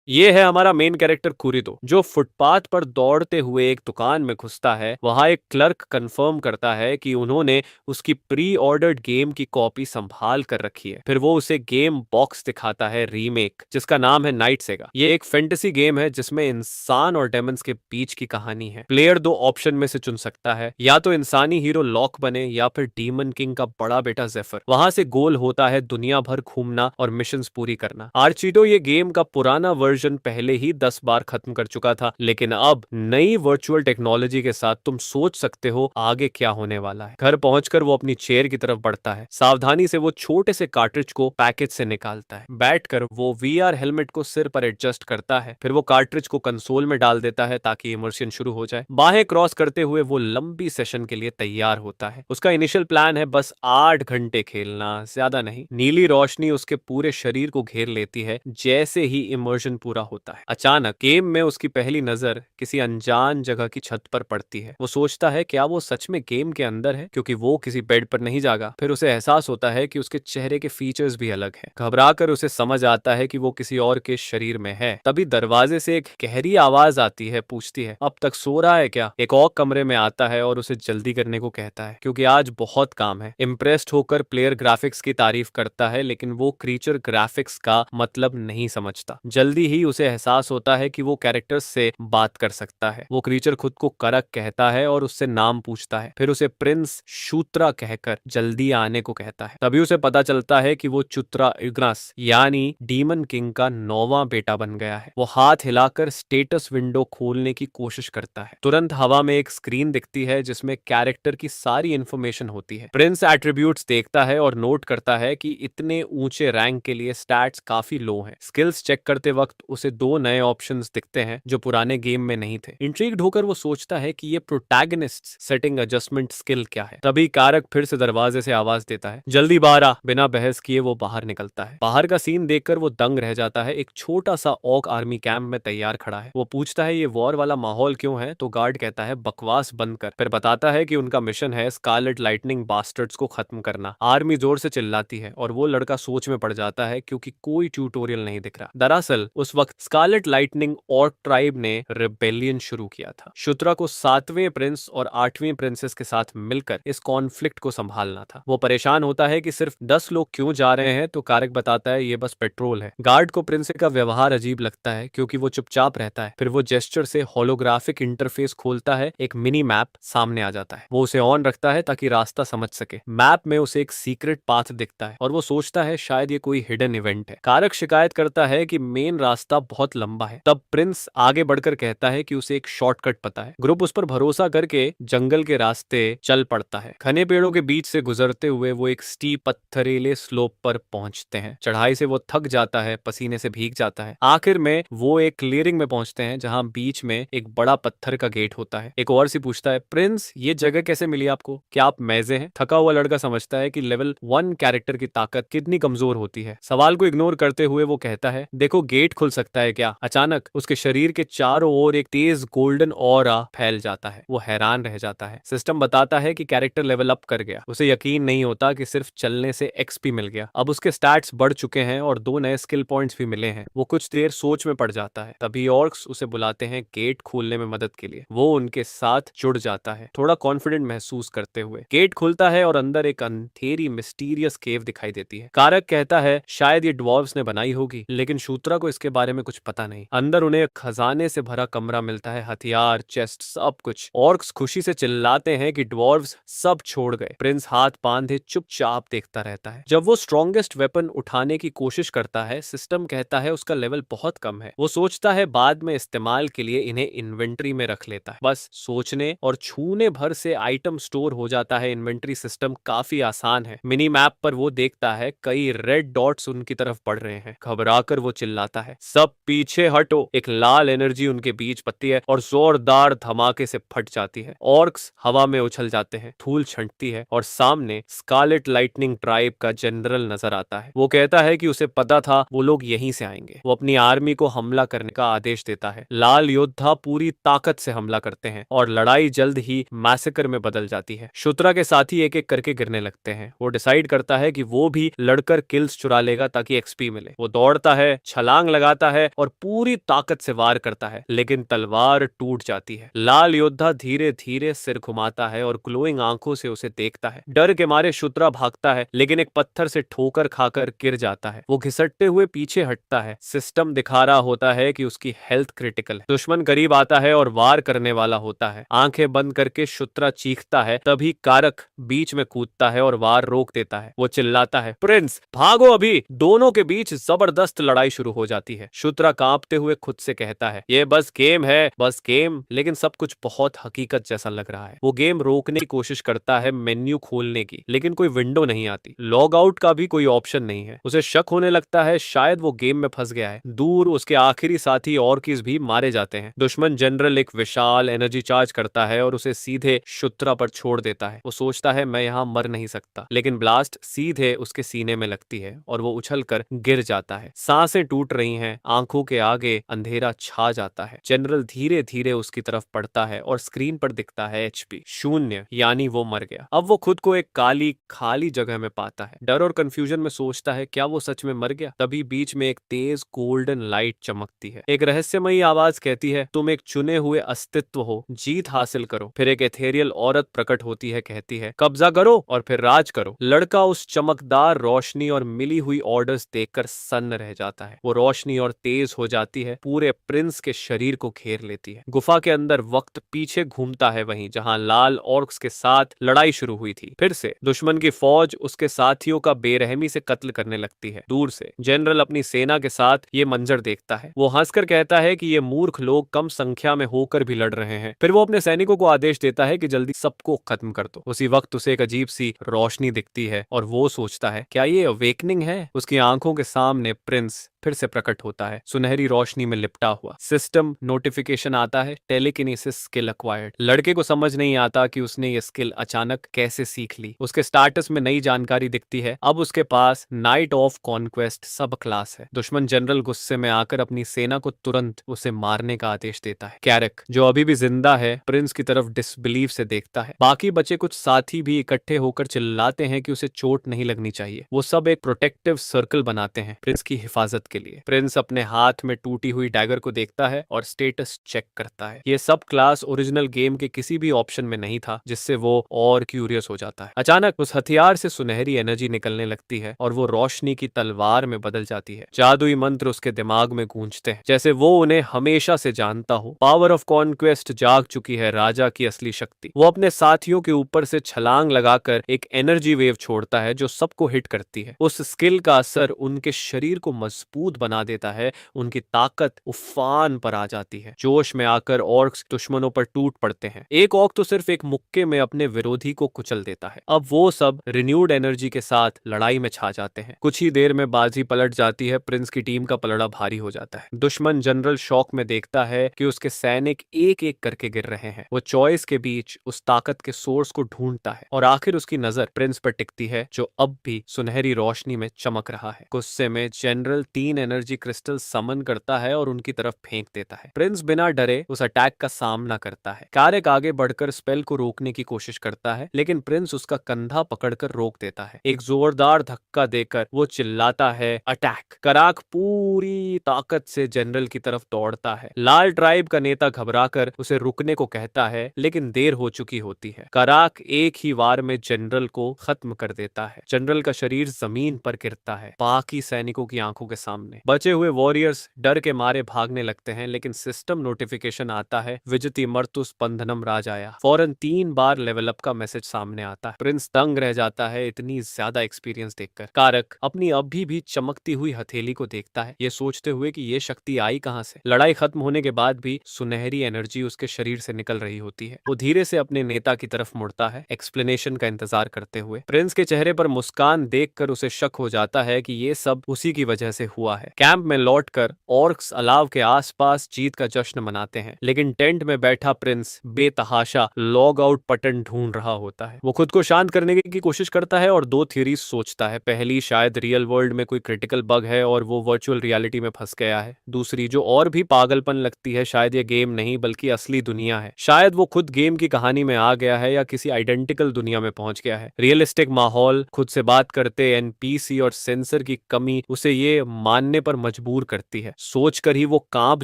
ये है हमारा मेन कैरेक्टर कुरितो, जो फुटपाथ पर दौड़ते हुए एक दुकान में घुसता है। वहां एक क्लर्क कंफर्म करता है कि उन्होंने उसकी प्री ऑर्डर्ड गेम की कॉपी संभाल कर रखी है। फिर वो उसे गेम बॉक्स दिखाता है, रीमेक, जिसका नाम है नाइट सेगा। ये एक फैंटेसी गेम है जिसमें इंसान और डेमंस के बीच की कहानी है। प्लेयर दो ऑप्शन में से चुन सकता है, या तो इंसानी हीरो लॉक बने या फिर डीमन किंग का बड़ा बेटा जेफर। वहां से गोल होता है दुनिया भर घूमना और मिशंस पूरी करना। आर्चिडो ये गेम का पुराना वर्जन पहले ही 10 बार खत्म कर चुका था, लेकिन अब नई वर्चुअल टेक्नोलॉजी के साथ तुम सोच सकते हो आगे क्या होने वाला है। घर पहुंचकर वो अपनी चेयर की तरफ बढ़ता है। सावधानी से वो छोटे से कार्ट्रिज को पैकेज से निकालता है। बैठकर वो वीआर हेलमेट को सिर पर एडजस्ट करता है। फिर वो कार्ट्रिज को कंसोल में डाल देता है ताकि इमर्शन शुरू हो जाए। बाहें क्रॉस करते हुए वो लंबी सेशन के लिए तैयार होता है। उसका इनिशियल प्लान है बस 8 घंटे खेलना, ज्यादा नहीं। नीली रोशनी उसके पूरे शरीर को घेर लेती है जैसे ही इमर्शन पूरा होता है। अचानक गेम में उसकी पहली नजर किसी अनजान जगह की छत पर पड़ती है। वो सोचता है क्या वो सच में गेम के अंदर है, क्योंकि वो किसी बेड पर नहीं जागा। फिर उसे एहसास होता है कि उसके चेहरे के फीचर्स भी अलग हैं। घबराकर उसे समझ आता है कि वो किसी और के शरीर में है। तभी दरवाजे से एक गहरी आवाज आती है, पूछती है अब तक सो रहा है क्या। एक और कमरे में आता है और उसे जल्दी करने को कहता है क्योंकि आज बहुत काम है। इम्प्रेस्ड होकर प्लेयर ग्राफिक्स की तारीफ करता है, लेकिन वो क्रीचर ग्राफिक्स का मतलब नहीं समझता। जल्दी ही उसे एहसास होता है कि वो कैरेक्टर्स से बात कर सकता है। वो क्रीचर खुद को करक कहता है और उससे नाम पूछता है। फिर उसे प्रिंस शूत्रा कहकर जल्दी आने को कहता है। तभी उसे पता चलता है कि वो चुत्रा इग्नास यानी डीमन किंग का 9वां बेटा बन गया है। वो हाथ हिलाकर स्टेटस विंडो खोलने की कोशिश करता है। तुरंत हवा में एक स्क्रीन दिखती है जिसमें कैरेक्टर की सारी इंफॉर्मेशन होती है। प्रिंस एट्रीब्यूट्स देखता है और नोट करता है कि इतने ऊंचे रैंक के लिए स्टैट्स काफी लो हैं। स्किल्स चेक करते वक्त उसे 2 नए ऑप्शंस दिखते हैं जो पुराने गेम में नहीं थे। इंट्रिग्ड होकर वो सोचता है कि ये प्रोटैगनिस्ट सेटिंग एडजस्टमेंट स्किल क्या है। तभी कारक फिर से दरवाजे से आवाज देता है, जल्दी बाहर आ। बिना बहस किए वो बाहर निकलता है। बाहर का सीन देखकर वो दंग रह जाता है। एक छोटा सा ऑक आर्मी कैंप में तैयार खड़ा है। वो पूछता है ये वॉर वाला माहौल क्यों है, तो गार्ड कहता है बकवास बंद कर। फिर बताता है कि उनका मिशन है स्कारलेट लाइटनिंग बास्टर्ड्स को खत्म करना। आर्मी जोर से चिल्लाती है और वो लड़का सोच में पड़ जाता है क्योंकि कोई ट्यूटोरियल नहीं दिख रहा। दरअसल उस वक्त स्कारलेट लाइटनिंग और ट्राइब ने रिबेलियन शुरू किया था। शुत्रा को 7वें प्रिंस और 8वीं प्रिंसेस के साथ मिलकर इस कॉन्फ्लिक्ट को संभालना था। वो परेशान होता है कि सिर्फ 10 लोग क्यों जा रहे हैं, तो कारक बताता है ये बस पेट्रोल है। गार्ड को प्रिंस का व्यवहार अजीब लगता है क्योंकि वो चुपचाप रहता है। फिर वो जेस्चर से होलोग्राफिक इंटरफेस खोलता है। एक मिनी मैप सामने आ जाता है। वो उसे ऑन रखता है ताकि रास्ता समझ सके। मैप में उसे एक सीक्रेट पाथ दिखता है और वो सोचता है शायद ये कोई हिडन इवेंट है। कारक शिकायत करता है कि मेन रास्ता बहुत लंबा है। तब प्रिंस आगे बढ़कर कहता है कि उसे एक शॉर्टकट पता है। ग्रुप उस पर भरोसा करके जंगल के रास्ते चल पड़ता है। घने पेड़ों के बीच से गुजरते हुए वो एक स्टीप पत्थरीले स्लोप पर पहुंचते हैं। चढ़ाई से वो थक जाता है, पसीने से भीग जाता है। आखिर में वो एक क्लियरिंग में पहुंचते हैं जहां बीच में एक बड़ा पत्थर का गेट होता है। एक और सी पूछता है, प्रिंस ये जगह कैसे मिली आपको, क्या आप मैजे हैं। थका हुआ लड़का समझता है कि लेवल 1 कैरेक्टर की ताकत कितनी कमजोर होती है। सवाल को इग्नोर करते हुए वो कहता है देखो गेट खुल सकता है क्या। अचानक उसके शरीर के चारों ओर एक तेज गोल्डन ऑरा फैल जाता है। वो हैरान रह जाता है। सिस्टम बताता है कि कैरेक्टर लेवल अप कर गया। उसे यकीन नहीं होता कि सिर्फ चलने से एक्सपी मिल गया। अब उसके स्टैट्स बढ़ चुके हैं और 2 नए स्किल पॉइंट्स भी मिले हैं। वो कुछ देर सोच में पड़ जाता है। तभी ऑर्क्स उसे बुलाते हैं गेट खोलने में मदद के लिए। वो उनके साथ जुड़ जाता है, थोड़ा कॉन्फिडेंट महसूस करते हुए। गेट खुलता है और अंदर एक अंधेरी मिस्टीरियस केव दिखाई देती है। कारक कहता है शायद ये ड्वार्फ्स ने बनाई होगी, लेकिन शूत्रा को इसके बारे में कुछ पता नहीं। अंदर उन्हें एक खजाने से भरा कमरा मिलता है, हथियार, चेस्ट, सब कुछ। ऑर्क्स खुशी से चिल्लाते हैं कि ड्वार्फ्स सब छोड़ गए। प्रिंस हाथ बांधे चुपचाप देखता रहता है। जब वो स्ट्रॉन्गेस्ट वेपन उठाने की कोशिश करता है, सिस्टम कहता है उसका लेवल बहुत कम है। वो सोचता है बाद में इस्तेमाल के लिए इन्हें इन्वेंट्री में रख लेता है। बस सोचने और छूने भर से आइटम स्टोर हो जाता है। इन्वेंट्री सिस्टम काफी आसान है। मिनी मैप पर वो देखता है कई रेड डॉट्स उनकी तरफ बढ़ रहे हैं। घबराकर वो चिल्लाता है सब पीछे हटो। एक लाल एनर्जी उनके बीच पड़ती है और जोरदार धमाके से फट जाती है। ऑर्क्स हवा में उछल जाते हैं, धूल छंटती है और सामने स्कारलेट लाइटनिंग ट्राइब का जनरल नजर आता है। वो कहता है कि उसे पता था वो लोग यहीं से आएंगे। वो अपनी आर्मी को हमला करने का आदेश देता है। लाल योद्धा पूरी ताकत से हमला करते हैं और लड़ाई जल्द ही मैसेकर में बदल जाती है। शुत्रा के साथी एक एक करके गिरने लगते हैं। वो डिसाइड करता है कि वो भी लड़कर किल्स चुरा लेगा ताकि एक्सपी मिले। वो दौड़ता है, छलांग लगाता जाता है और पूरी ताकत से वार करता है, लेकिन तलवार टूट जाती है। लाल योद्धा धीरे धीरे सिर घुमाता है और ग्लोइंग आंखों से उसे देखता है। डर के मारे शुत्रा भागता है, लेकिन एक पत्थर से ठोकर खाकर गिर जाता है। वो घिसटते हुए पीछे हटता है। सिस्टम दिखा रहा होता है कि उसकी हेल्थ क्रिटिकल है। दुश्मन करीब आता है और वार करने वाला होता है। आंखें बंद करके शुत्रा चीखता है, तभी कारक बीच में कूदता है और वार रोक देता है। वो चिल्लाता है, प्रिंस भागो अभी। दोनों के बीच जबरदस्त लड़ाई शुरू हो जाती है। शुत्रा कांपते हुए खुद से कहता है, ये बस गेम है, बस गेम। लेकिन सब कुछ बहुत हकीकत जैसा लग रहा है। वो गेम रोकने की कोशिश करता है, मेन्यू खोलने की, लेकिन कोई विंडो नहीं आती। लॉग आउट का भी कोई ऑप्शन नहीं है। उसे शक होने लगता है शायद वो गेम में फंस गया है। दूर उसके आखिरी साथी ऑर्किस भी मारे जाते हैं। दुश्मन जनरल एक विशाल एनर्जी चार्ज करता है और उसे सीधे शुत्रा पर छोड़ देता है। वो सोचता है मैं यहाँ मर नहीं सकता, लेकिन ब्लास्ट सीधे उसके सीने में लगती है और वो उछलकर गिर जाता है। सांसें टूट रही हैं, आंखों के आगे अंधेरा छा जाता है। जनरल धीरे धीरे उसकी तरफ पड़ता है और स्क्रीन पर दिखता है HP 0, यानी वो मर गया। अब वो खुद को एक काली खाली जगह में पाता है। डर और कंफ्यूजन में सोचता है क्या वो सच में मर गया। तभी बीच में एक तेज गोल्डन लाइट चमकती है। एक रहस्यमयी आवाज कहती है, तुम एक चुने हुए अस्तित्व हो, जीत हासिल करो। फिर एक एथेरियल औरत प्रकट होती है, कहती है, कब्जा करो और फिर राज करो। लड़का उस चमकदार रोशनी और मिली हुई ऑर्डर्स देखकर सन्न रह जाता है। वो रोशनी और तेज हो जाती है, पूरे प्रिंस के शरीर को घेर लेती है। गुफा के अंदर वक्त पीछे घूमता है, वहीं जहां लाल ऑर्क्स के साथ लड़ाई शुरू हुई थी। फिर से दुश्मन की फौज उसके साथियों का बेरहमी से कत्ल करने लगती है। दूर से जनरल अपनी सेना के साथ ये मंजर देखता है। वो हंसकर कहता है कि ये मूर्ख लोग कम संख्या में होकर भी लड़ रहे हैं। फिर वो अपने सैनिकों को आदेश देता है कि जल्दी सबको खत्म कर दो। उसी वक्त उसे एक अजीब सी रोशनी दिखती है और वो सोचता है क्या ये अवेकनिंग है। उसकी आंखों के सामने प्रिंस फिर से प्रकट होता है, सुनहरी रोशनी में लिपटा हुआ। सिस्टम नोटिफिकेशन आता है, टेलीकिनेसिस स्किल एक्वायर्ड। लड़के को समझ नहीं आता कि उसने ये स्किल अचानक कैसे सीख ली। उसके स्टाटस में नई जानकारी दिखती है, अब उसके पास नाइट ऑफ कॉन्क्वेस्ट सब क्लास है। दुश्मन जनरल गुस्से में आकर अपनी सेना को तुरंत उसे मारने का आदेश देता है। कैरक जो अभी भी जिंदा है, प्रिंस की तरफ डिसबिलीव से देखता है। बाकी बचे कुछ साथी भी इकट्ठे होकर चिल्लाते हैं कि उसे चोट नहीं लगनी चाहिए। वो सब एक प्रोटेक्टिव सर्कल बनाते हैं प्रिंस की हिफाजत के लिए। प्रिंस अपने हाथ में टूटी हुई डैगर को देखता है और स्टेटस चेक करता है। ये सब क्लास ओरिजिनल गेम के किसी भी ऑप्शन में नहीं था, जिससे वो और क्यूरियस हो जाता है। अचानक उस हथियार से सुनहरी एनर्जी निकलने लगती है और वो रोशनी की तलवार में बदल जाती है। जादुई मंत्र उसके दिमाग में गूंजते हैं, जैसे वो उन्हें हमेशा से जानता हो। पावर ऑफ कॉन्क्वेस्ट जाग चुकी है, राजा की असली शक्ति। वो अपने साथियों के ऊपर से छलांग लगाकर एक एनर्जी वेव छोड़ता है जो सबको हिट करती है। उस स्किल का असर उनके शरीर को मजबूत बना देता है। उनकी ताकत उफान पर आ जाती है। जोश में आकर ऑर्क्स दुश्मनों पर टूट पड़ते हैं। एक ऑर्क तो सिर्फ एक मुक्के में अपने विरोधी को कुचल देता है। अब वो सब रिन्यूड एनर्जी के साथ लड़ाई में छा जाते हैं। कुछ ही देर में बाजी पलट जाती है। प्रिंस की टीम का पलड़ा भारी हो जाता है। दुश्मन जनरल शॉक में देखता है कि उसके सैनिक एक एक करके गिर रहे हैं। वो चॉइस के बीच उस ताकत के सोर्स को ढूंढता है और आखिर उसकी नजर प्रिंस पर टिकती है, जो अब भी सुनहरी रोशनी में चमक रहा है। गुस्से में जनरल 3 एनर्जी क्रिस्टल समन करता है और उनकी तरफ फेंक देता है। प्रिंस बिना डरे उस अटैक का सामना करता है। कारक आगे बढ़कर स्पेल को रोकने की कोशिश करता है, लेकिन प्रिंस उसका कंधा पकड़कर रोक देता है। एक जोरदार धक्का देकर वो चिल्लाता है, अटैक। कराक पूरी ताकत से जनरल की तरफ दौड़ता है। लाल ट्राइब का नेता घबराकर उसे रुकने को कहता है, लेकिन देर हो चुकी होती है। कराक एक ही वार में जनरल को खत्म कर देता है। जनरल का शरीर जमीन पर गिरता है, बाकी सैनिकों की आंखों के सामने। बचे हुए वॉरियर्स डर के मारे भागने लगते हैं, लेकिन सिस्टम नोटिफिकेशन आता है, विजति मर्तुस बंधनम राजाया। फौरन 3 बार लेवल अप का मैसेज सामने आता है। प्रिंस दंग रह जाता है इतनी ज्यादा एक्सपीरियंस देखकर। कारक अपनी अभी भी चमकती हुई हथेली को देखता है, ये सोचते हुए कि ये शक्ति आई कहां से। लड़ाई खत्म होने के बाद भी सुनहरी एनर्जी उसके शरीर से निकल रही होती है। वो धीरे से अपने नेता की तरफ मुड़ता है, एक्सप्लेनेशन का इंतजार करते हुए। प्रिंस के चेहरे पर मुस्कान देखकर उसे शक हो जाता है कि ये सब उसी की वजह से हुआ है। कैंप में लौटकर ऑर्क्स अलाव के आसपास जीत का जश्न मनाते हैं, लेकिन टेंट में बैठा प्रिंस बेतहाशा लॉग आउट बटन ढूंढ रहा होता है। वो खुद को शांत करने की कोशिश करता है और 2 थ्योरीज सोचता है। पहली, शायद रियल वर्ल्ड में कोई क्रिटिकल बग है और वो वर्चुअल रियलिटी में फंस गया है। दूसरी, जो और भी पागलपन लगती है, शायद ये गेम नहीं बल्कि असली दुनिया है। शायद वो खुद गेम की कहानी में आ गया है या किसी आइडेंटिकल दुनिया में पहुंच गया है। रियलिस्टिक माहौल, खुद से बात करते NPC और सेंसर की कमी उसे ये मानने पर मजबूर करती है। सोचकर ही वो कांप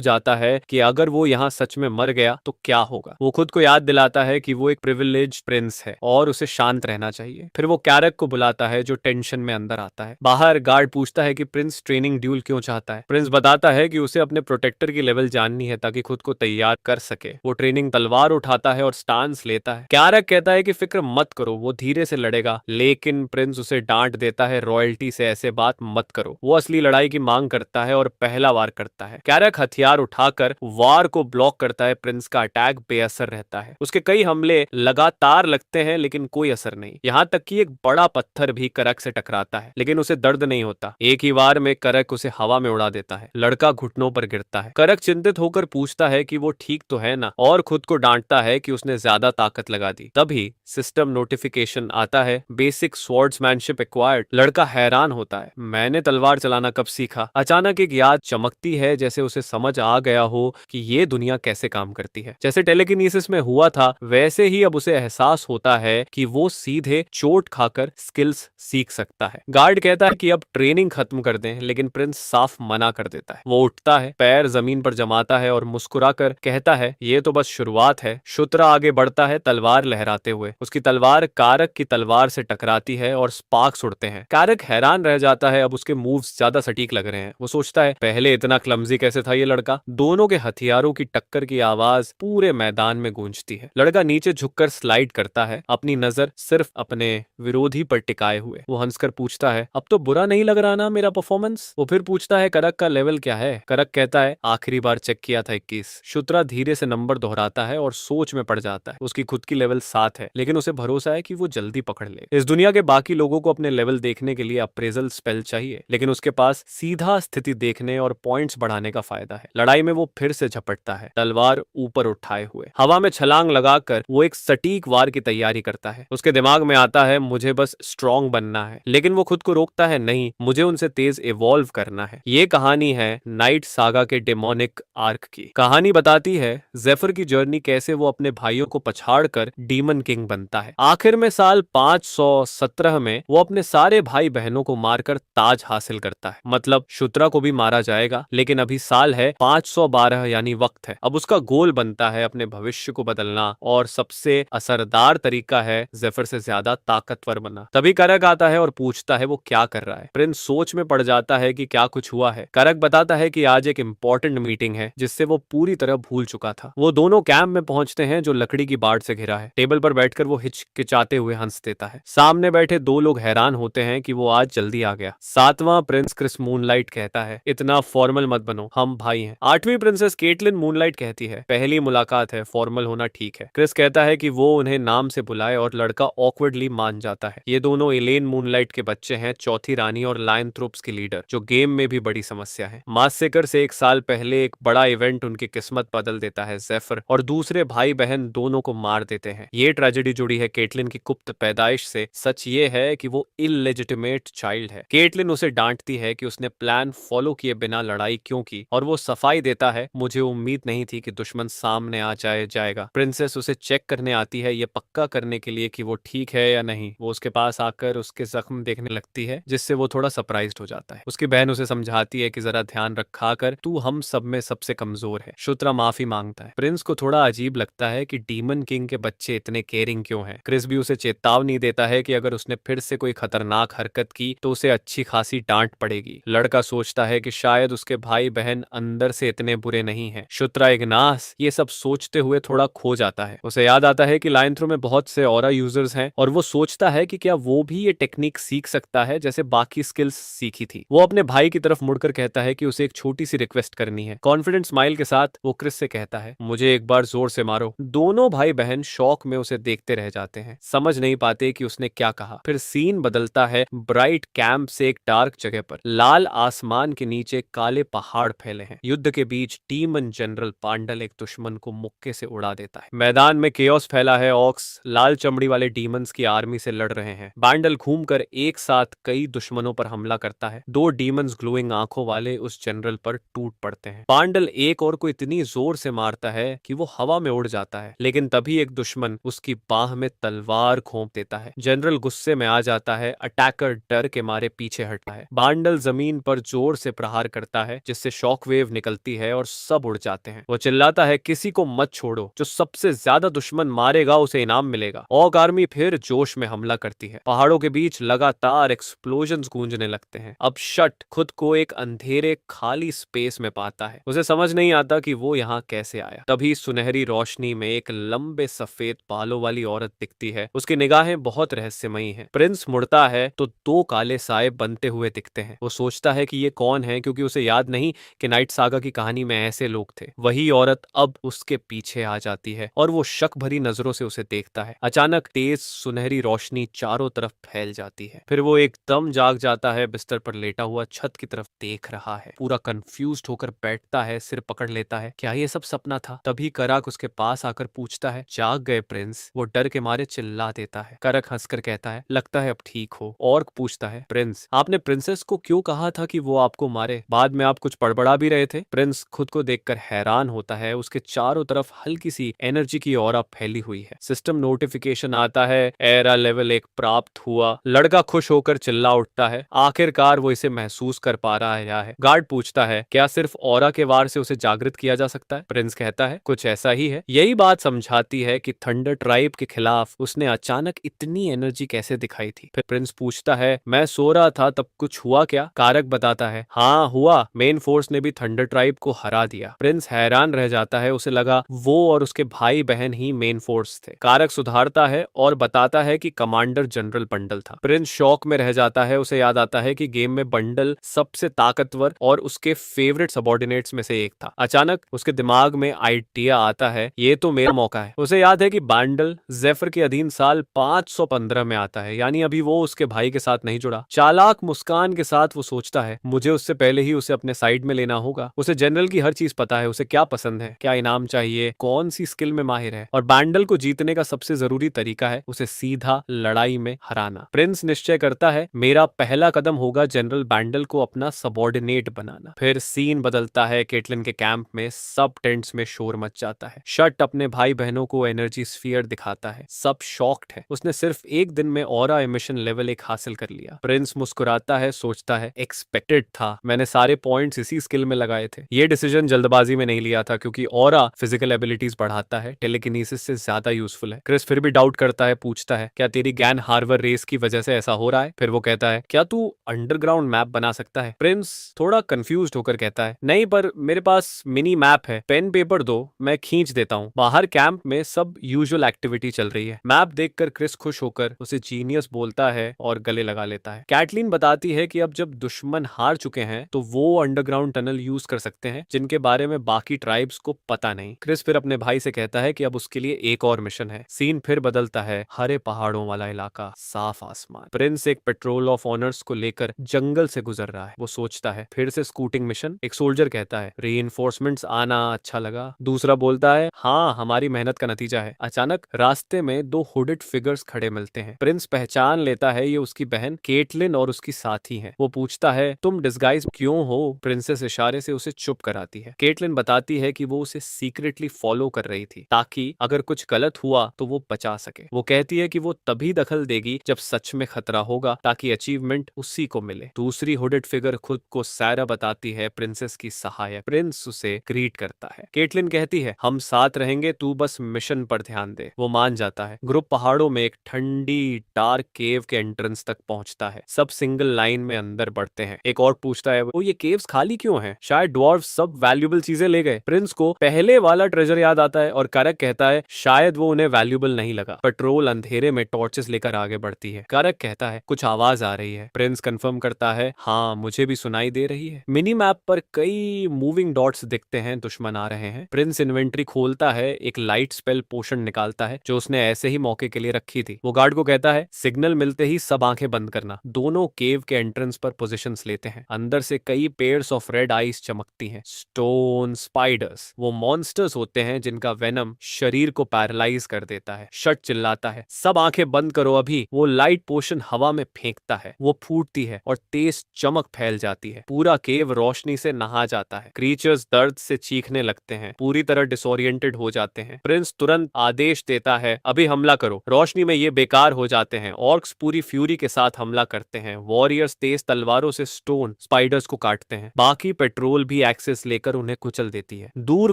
जाता है कि अगर वो यहाँ सच में मर गया तो क्या होगा। वो खुद को याद दिलाता है कि वो एक प्रिविलेज्ड प्रिंस है और उसे शांत रहना चाहिए। फिर वो कैरक को बुलाता है जो टेंशन में अंदर आता है। बाहर गार्ड पूछता है कि प्रिंस ट्रेनिंग ड्यूल क्यों चाहता है। प्रिंस बताता है कि उसे अपने प्रोटेक्टर की लेवल जाननी है ताकि खुद को तैयार कर सके। वो ट्रेनिंग तलवार उठाता है और स्टांस लेता है। कैरक कहता है कि फिक्र मत करो, वो धीरे से लड़ेगा, लेकिन प्रिंस उसे डांट देता है, रॉयल्टी से ऐसे बात मत करो। वो असली लड़ाई की मांग करता है और पहला वार करता है। कैरक हथियार उठाकर वार को ब्लॉक करता है। प्रिंस का अटैक बेअसर रहता है। उसके कई हमले लगातार लगते हैं लेकिन कोई असर नहीं। यहाँ तक कि एक बड़ा पत्थर भी करक से टकराता है लेकिन उसे दर्द नहीं होता। एक ही वार में करक उसे हवा में उड़ा देता है। लड़का घुटनों पर गिरता है। करक चिंतित होकर पूछता है कि वो ठीक तो है ना, और खुद को डांटता है कि उसने ज्यादा ताकत लगा दी। तभी सिस्टम नोटिफिकेशन आता है, बेसिक स्वॉर्ड्समैनशिप एक्वायर्ड। लड़का हैरान होता है, मैंने तलवार चलाना कब सीखा। अचानक एक याद चमकती है, जैसे उसे समझ आ गया हो कि ये दुनिया कैसे काम करती है। जैसे टेलीकिनेसिस में हुआ था वैसे ही अब उसे एहसास होता है कि वो सीधे चोट खाकर स्किल्स सीख सकता है। गार्ड कहता है कि अब ट्रेनिंग खत्म कर दें, लेकिन प्रिंस साफ मना कर देता है। वो उठता है, पैर जमीन पर जमाता है और मुस्कुराकर कहता है, ये तो बस शुरुआत है। शुत्रा आगे बढ़ता है, तलवार लहराते हुए। उसकी तलवार कारक की तलवार से टकराती है और स्पार्क्स उड़ते हैं। कारक हैरान रह जाता है, अब उसके मूव्स ज्यादा सटीक लग रहे हैं। वो सोचता है, पहले इतना क्लमजी कैसे था ये लड़का। दोनों के हथियारों की टक्कर की आवाज पूरे मैदान में गूंजती है। लड़का नीचे झुककर स्लाइड करता है, अपनी नजर सिर्फ अपने विरोधी पर टिकाए हुए। वो हंसकर पूछता है, अब तो बुरा नहीं लग रहा ना मेरा परफॉर्मेंस। वो फिर पूछता है, करक का लेवल क्या है। करक कहता है, आखिरी बार चेक किया था 21। शुत्रा धीरे से नंबर दोहराता है और सोच में पड़ जाता है। उसकी खुद की लेवल 7 है, लेकिन उसे भरोसा है कि वो जल्दी पकड़ ले। इस दुनिया के बाकी लोगों को अपने लेवल देखने के लिए अप्रेजल स्पेल चाहिए, लेकिन उसके पास सीधा स्थिति देखने और पॉइंट्स बढ़ाने का फायदा है। लड़ाई में वो फिर से झपटता है, तलवार ऊपर उठाए हुए। हवा में छलांग लगाकर वो एक सटीक वार की तैयारी करता है। उसके दिमाग में आता है, मुझे बस स्ट्रॉन्ग बनना है, लेकिन वो खुद को रोकता है, नहीं, मुझे उनसे तेज इवॉल्व करना है। ये कहानी है नाइट सागा के डेमोनिक आर्क की। कहानी बताती है जेफर की जर्नी, कैसे वो अपने भाइयों को पछाड़कर डीमन किंग बनता है। आखिर में साल 517 में वो अपने सारे भाई बहनों को मारकर ताज हासिल करता है। मतलब शुत्रा को भी मारा जाएगा, लेकिन अभी साल है 512, यानी वक्त है। अब उसका गोल बनता है अपने भविष्य को बदलना, और सबसे असरदार तरीका है जेफर से ज्यादा ताकतवर बनना। तभी करक आता है और पूछता है वो क्या कर रहा है। प्रिंस सोच में पड़ जाता है कि क्या कुछ हुआ है। करक बताता है कि आज एक इम्पोर्टेंट मीटिंग है जिससे वो पूरी तरह भूल चुका था। वो दोनों कैंप में पहुंचते हैं जो लकड़ी की बाट से घिरा है। टेबल पर बैठकर वो हिचकिचाते हुए हंस देता है। सामने बैठे दो लोग हैरान होते हैं कि वो आज जल्दी आ गया। 7वां प्रिंस क्रिस मूनलाइट कहता है, इतना फॉर्मल मत बनो, हम भाई हैं। 8वीं प्रिंसेस केटलिन मूनलाइट कहती है, पहली मुलाकात है, फॉर्मल होना ठीक है। क्रिस कहता है कि वो उन्हें नाम से बुलाए और लड़का ऑकवर्डली मान जाता है। ये दोनों एलेन मूनलाइट के बच्चे हैं, चौथी रानी और लायन थ्रोप्स की लीडर, जो गेम में भी बड़ी समस्या है। मासेकर से 1 साल पहले एक बड़ा इवेंट उनकी किस्मत बदल देता है। जेफर और दूसरे भाई बहन दोनों को मार देते हैं। ये ट्रेजेडी जुड़ी है केटलिन की गुप्त पैदाइश से। सच ये है कि वो इलेजिटिमेट चाइल्ड है। केटलिन उसे डांटती है कि उसने प्लान फॉलो किए बिना लड़ाई क्यों की, और वो सफाई देता है, मुझे उम्मीद नहीं थी कि दुश्मन सामने आ जाएगा। प्रिंसेस उसे चेक करने आती है, ये पक्का करने के लिए कि वो ठीक है या नहीं। वो उसके पास आकर उसके जख्म देखने लगती है, जिससे वो थोड़ा सरप्राइज्ड हो जाता है। उसकी बहन उसे समझाती है कि जरा ध्यान रखा कर, तू हम सब में सबसे कमजोर है। शुत्रा माफी मांगता है। प्रिंस को थोड़ा अजीब लगता है कि डीमन किंग के बच्चे इतने केयरिंग क्यों हैं। क्रिस भी उसे चेतावनी देता है कि अगर उसने फिर से कोई खतरनाक हरकत की तो उसे अच्छी खासी डांट पड़ेगी। लड़का सोचता है कि शायद उसके भाई बहन अंदर से इतने बुरे नहीं हैं। शुत्रा इग्नास ये सब सोचते हुए थोड़ा खो जाता है। उसे याद आता है कि लायन थ्रो में बहुत से ऑरा यूजर्स हैं, और वो सोचता है कि क्या वो भी ये टेक्निक सीख सकता है जैसे बाकी स्किल्स सीखी थी। वो अपने भाई की तरफ मुड़कर कहता है कि उसे एक छोटी सी रिक्वेस्ट करनी है। कॉन्फिडेंट स्माइल के साथ वो क्रिस से कहता है, मुझे एक बार जोर से मारो। दोनों भाई बहन शौक में उसे देखते रह जाते हैं, समझ नहीं पाते कि उसने क्या कहा। फिर सीन बदलता है ब्राइट कैंप से एक डार्क जगह पर। लाल आसमान के नीचे काले पहाड़ फैले हैं। युद्ध के बीच डीमन जनरल पांडल एक दुश्मन को मुक्के से उड़ा देता है। मैदान में केओस फैला है। ऑक्स लाल चमड़ी वाले डीमंस की आर्मी से लड़ रहे हैं। पांडल घूमकर एक साथ कई दुश्मनों पर हमला करता है। 2 डीमंस ग्लोइंग आंखों वाले उस जनरल पर टूट पड़ते हैं। पांडल एक और को इतनी जोर से मारता है कि वो हवा में उड़ जाता है, लेकिन तभी एक दुश्मन उसकी बाह में तलवार घोंप देता है। जनरल गुस्से में आ जाता है। अटैकर डर के मारे पीछे हटता है। पांडल जमीन पर जोर से प्रहार करता है जिससे शॉकवेव निकलती है और सब उड़ जाते हैं। वो चिल्लाता है, किसी को मत छोड़ो, जो सबसे ज्यादा दुश्मन मारेगा उसे इनाम मिलेगा। ऑग आर्मी फिर जोश में हमला करती है। पहाड़ों के बीच लगातार एक्सप्लोजन्स गूंजने लगते हैं। अब शट खुद को एक अंधेरे खाली स्पेस में पाता है। उसे समझ नहीं आता कि वो यहाँ कैसे आया। तभी सुनहरी रोशनी में एक लंबे सफेद बालों वाली औरत दिखती है। उसकी निगाहें बहुत रहस्यमयी हैं। प्रिंस मुड़ता है तो दो काले साए बनते हुए दिखते हैं। वो सोचता है कि ये कौन है, क्योंकि उसे याद नहीं कि नाइट सागा की कहानी में ऐसे लोग थे। वही औरत अब उसके पीछे आ जाती है और वो शक भरी नजरों से उसे देखता है। अचानक तेज सुनहरी रोशनी चारों तरफ फैल जाती है। फिर वो एकदम जाग जाता है, बिस्तर पर लेटा हुआ छत की तरफ देख रहा है। पूरा कंफ्यूज्ड होकर बैठता है, सिर पकड़ लेता है। क्या ये सब सपना था? तभी करक उसके पास आकर पूछता है, जाग गए प्रिंस? वो डर के मारे चिल्ला देता है। करक हंसकर कहता है, लगता है अब ठीक हो। ऑर्क पूछता है, प्रिंस आपने प्रिंसेस को क्यों कहा था कि वो आपको मारे? बाद में आप कुछ बड़बड़ा भी रहे थे। प्रिंस खुद को देखकर हैरान होता है। उसके चारों तरफ हल्की सी एनर्जी की ऑरा फैली हुई है। सिस्टम नोटिफिकेशन आता है, एरा लेवल 1 प्राप्त हुआ। लड़का खुश होकर चिल्ला उठता है। आखिरकार वो इसे महसूस कर पा रहा है। गार्ड पूछता है, क्या सिर्फ ऑरा के वार से उसे जागृत किया जा सकता है? प्रिंस कहता है, कुछ ऐसा ही है। यही बात समझाती है कि थंडर ट्राइब के खिलाफ उसने अचानक इतनी एनर्जी कैसे दिखाई थी। फिर प्रिंस पूछता है, मैं सो रहा था तब कुछ हुआ क्या? कारक बताता है, हाँ हुआ, मेन फोर्स ने भी थंडर ट्राइब को हरा दिया। प्रिंस हैरान रह जाता है। उसे लगा वो और उसके भाई बहन ही मेन फोर्स थे। कारक सुधारता है और बताता है कि कमांडर जनरल बंडल था। प्रिंस शॉक में रह जाता है। उसे याद आता है कि गेम में बंडल सबसे ताकतवर और उसके फेवरेट सबॉर्डिनेट्स में से एक था। अचानक उसके दिमाग में आइडिया आता है, ये तो मेरा मौका है। उसे याद है कि बंडल जेफर के अधीन साल 515 में आता है, यानी अभी वो उसके भाई के साथ नहीं जुड़ा। चालाक मुस्कान के साथ वो सोचता है, मुझे उससे पहले ही उसे अपने साइड में लेना होगा। उसे जनरल की हर चीज पता है, उसे क्या पसंद है, क्या इनाम चाहिए, कौन सी स्किल में माहिर है, और बंडल को जीतने का सबसे जरूरी तरीका है उसे सीधा लड़ाई में हराना। प्रिंस निश्चय करता है, मेरा पहला कदम होगा जनरल बंडल को अपना सबॉर्डिनेट बनाना। फिर सीन बदलता है। केटलिन के कैंप में सब टेंट्स में शोर मच जाता है। शट अपने भाई बहनों को एनर्जी स्फीयर दिखाता है। सब शॉक्ड है। उसने सिर्फ एक दिन में ऑरा एमिशन लेवल 1 हासिल कर लिया। प्रिंस मुस्कुराता है, सोचता है, एक्सपेक्टेड था, मैंने सारे पॉइंट्स इसी स्किल में लगाए थे। ये डिसीजन जल्दबाजी में नहीं लिया था, क्योंकि ऑरा फिजिकल एबिलिटीज बढ़ाता है, टेलीकिनेसिस से ज्यादा यूजफुल है। क्रिस फिर भी डाउट करता है, पूछता है, क्या तेरी गैन हार्बर रेस की वजह से ऐसा हो रहा है? फिर वो कहता है, क्या तू अंडरग्राउंड मैप बना सकता है? प्रिंस थोड़ा कंफ्यूज्ड होकर कहता है, नहीं, पर मेरे पास मिनी मैप है, पेन पेपर दो, मैं खींच देता हूँ। बाहर कैंप में सब यूजुअल एक्टिविटी चल रही है। मैप देखकर क्रिस खुश होकर उसे जीनियस बोलता है और गले लगा लेता है। कैटलिन बताती है कि अब जब दुश्मन हार चुके हैं तो वो अंडरग्राउंड टनल यूज कर सकते हैं, जिनके बारे में बाकी ट्राइब्स को पता नहीं। क्रिस फिर अपने भाई से कहता है कि अब उसके लिए एक और मिशन है। सीन फिर बदलता है। हरे पहाड़ों वाला इलाका, साफ आसमान। प्रिंस एक पेट्रोल ऑफ ऑनर्स को लेकर जंगल से गुजर रहा है। वो सोचता है, फिर से स्कूटिंग मिशन? एक सोल्जर कहता है, रीइंफोर्समेंट्स आना अच्छा लगा। दूसरा बोलता है, हाँ, हमारी मेहनत का नतीजा है। अचानक रास्ते में दो हुडेड फिगर्स खड़े मिलते हैं। प्रिंस पहचान लेता है, ये उसकी बहन केटलिन और उसकी साथी है। वो पूछता है, तुम डिस्गाइज क्यों हो? प्रिंसेस इशारे से उसे चुप कराती है। केटलिन बताती है कि वो उसे सीक्रेटली फॉलो कर रही थी, ताकि अगर कुछ गलत हुआ तो वो बचा सके। वो कहती है कि वो तभी दखल देगी जब सच में खतरा होगा, ताकि अचीवमेंट उसी को मिले। दूसरी हुडेड फिगर खुद को सारा बताती है प्रिंसेस की सहायक। प्रिंस उसे ग्रीट करता है। केटलिन कहती है, हम साथ रहेंगे, तू बस मिशन पर ध्यान दे। वो मान जाता है। ग्रुप पहाड़ों में एक ठंडी डार्क केव के एंट्रेंस तक पहुंचता है। सब सिंगल लाइन में अंदर बढ़ते हैं। एक और पूछता है, वो ये केव्स खाली क्यों हैं? शायद ड्वार्फ सब वैल्यूएबल चीजें ले गए। प्रिंस को पहले वाला ट्रेजर याद आता है और करक कहता है, शायद वो उन्हें वैल्यूएबल नहीं लगा। पेट्रोल अंधेरे में टॉर्चेस लेकर आगे बढ़ती है। करक कहता है, कुछ आवाज आ रही है। प्रिंस कंफर्म करता है, हाँ, मुझे भी सुनाई दे रही है। मिनी मैप पर कई मूविंग डॉट्स दिखते हैं, दुश्मन आ रहे हैं। प्रिंस इन्वेंट्री खोलता है, एक लाइट स्पेल पोशन निकालता है जो उसने ऐसे ही मौके के लिए रखी थी। वो गार्ड को कहता है, सिग्नल मिलते ही सब आंखें बंद करना। दोनों केव के एंट्रेंस पर पोजीशंस लेते हैं। अंदर से कई पेयर्स ऑफ रेड आइस चमकती हैं। स्टोन स्पाइडर्स, वो मॉन्स्टर्स होते हैं जिनका वेनम शरीर को पैरालाइज कर देता है। शट चिल्लाता है, सब आंखें बंद करो अभी। वो लाइट पोशन हवा में फेंकता है। वो फूटती है और तेज चमक फैल जाती है। पूरा केव रोशनी से नहा जाता है। क्रीचर्स दर्द से चीखने लगते हैं, पूरी तरह डिसोरिएंटेड हो जाते हैं। प्रिंस तुरंत आदेश देता है, अभी हमला करो। रोशनी में ये बेकार हो जाते हैं। ऑर्क्स पूरी फ्यूरी के साथ हमला करते हैं। वॉरियर्स तेज तलवारों से स्टोन स्पाइडर्स को काटते हैं। बाकी पेट्रोल भी एक्सेस लेकर उन्हें कुचल देती है। दूर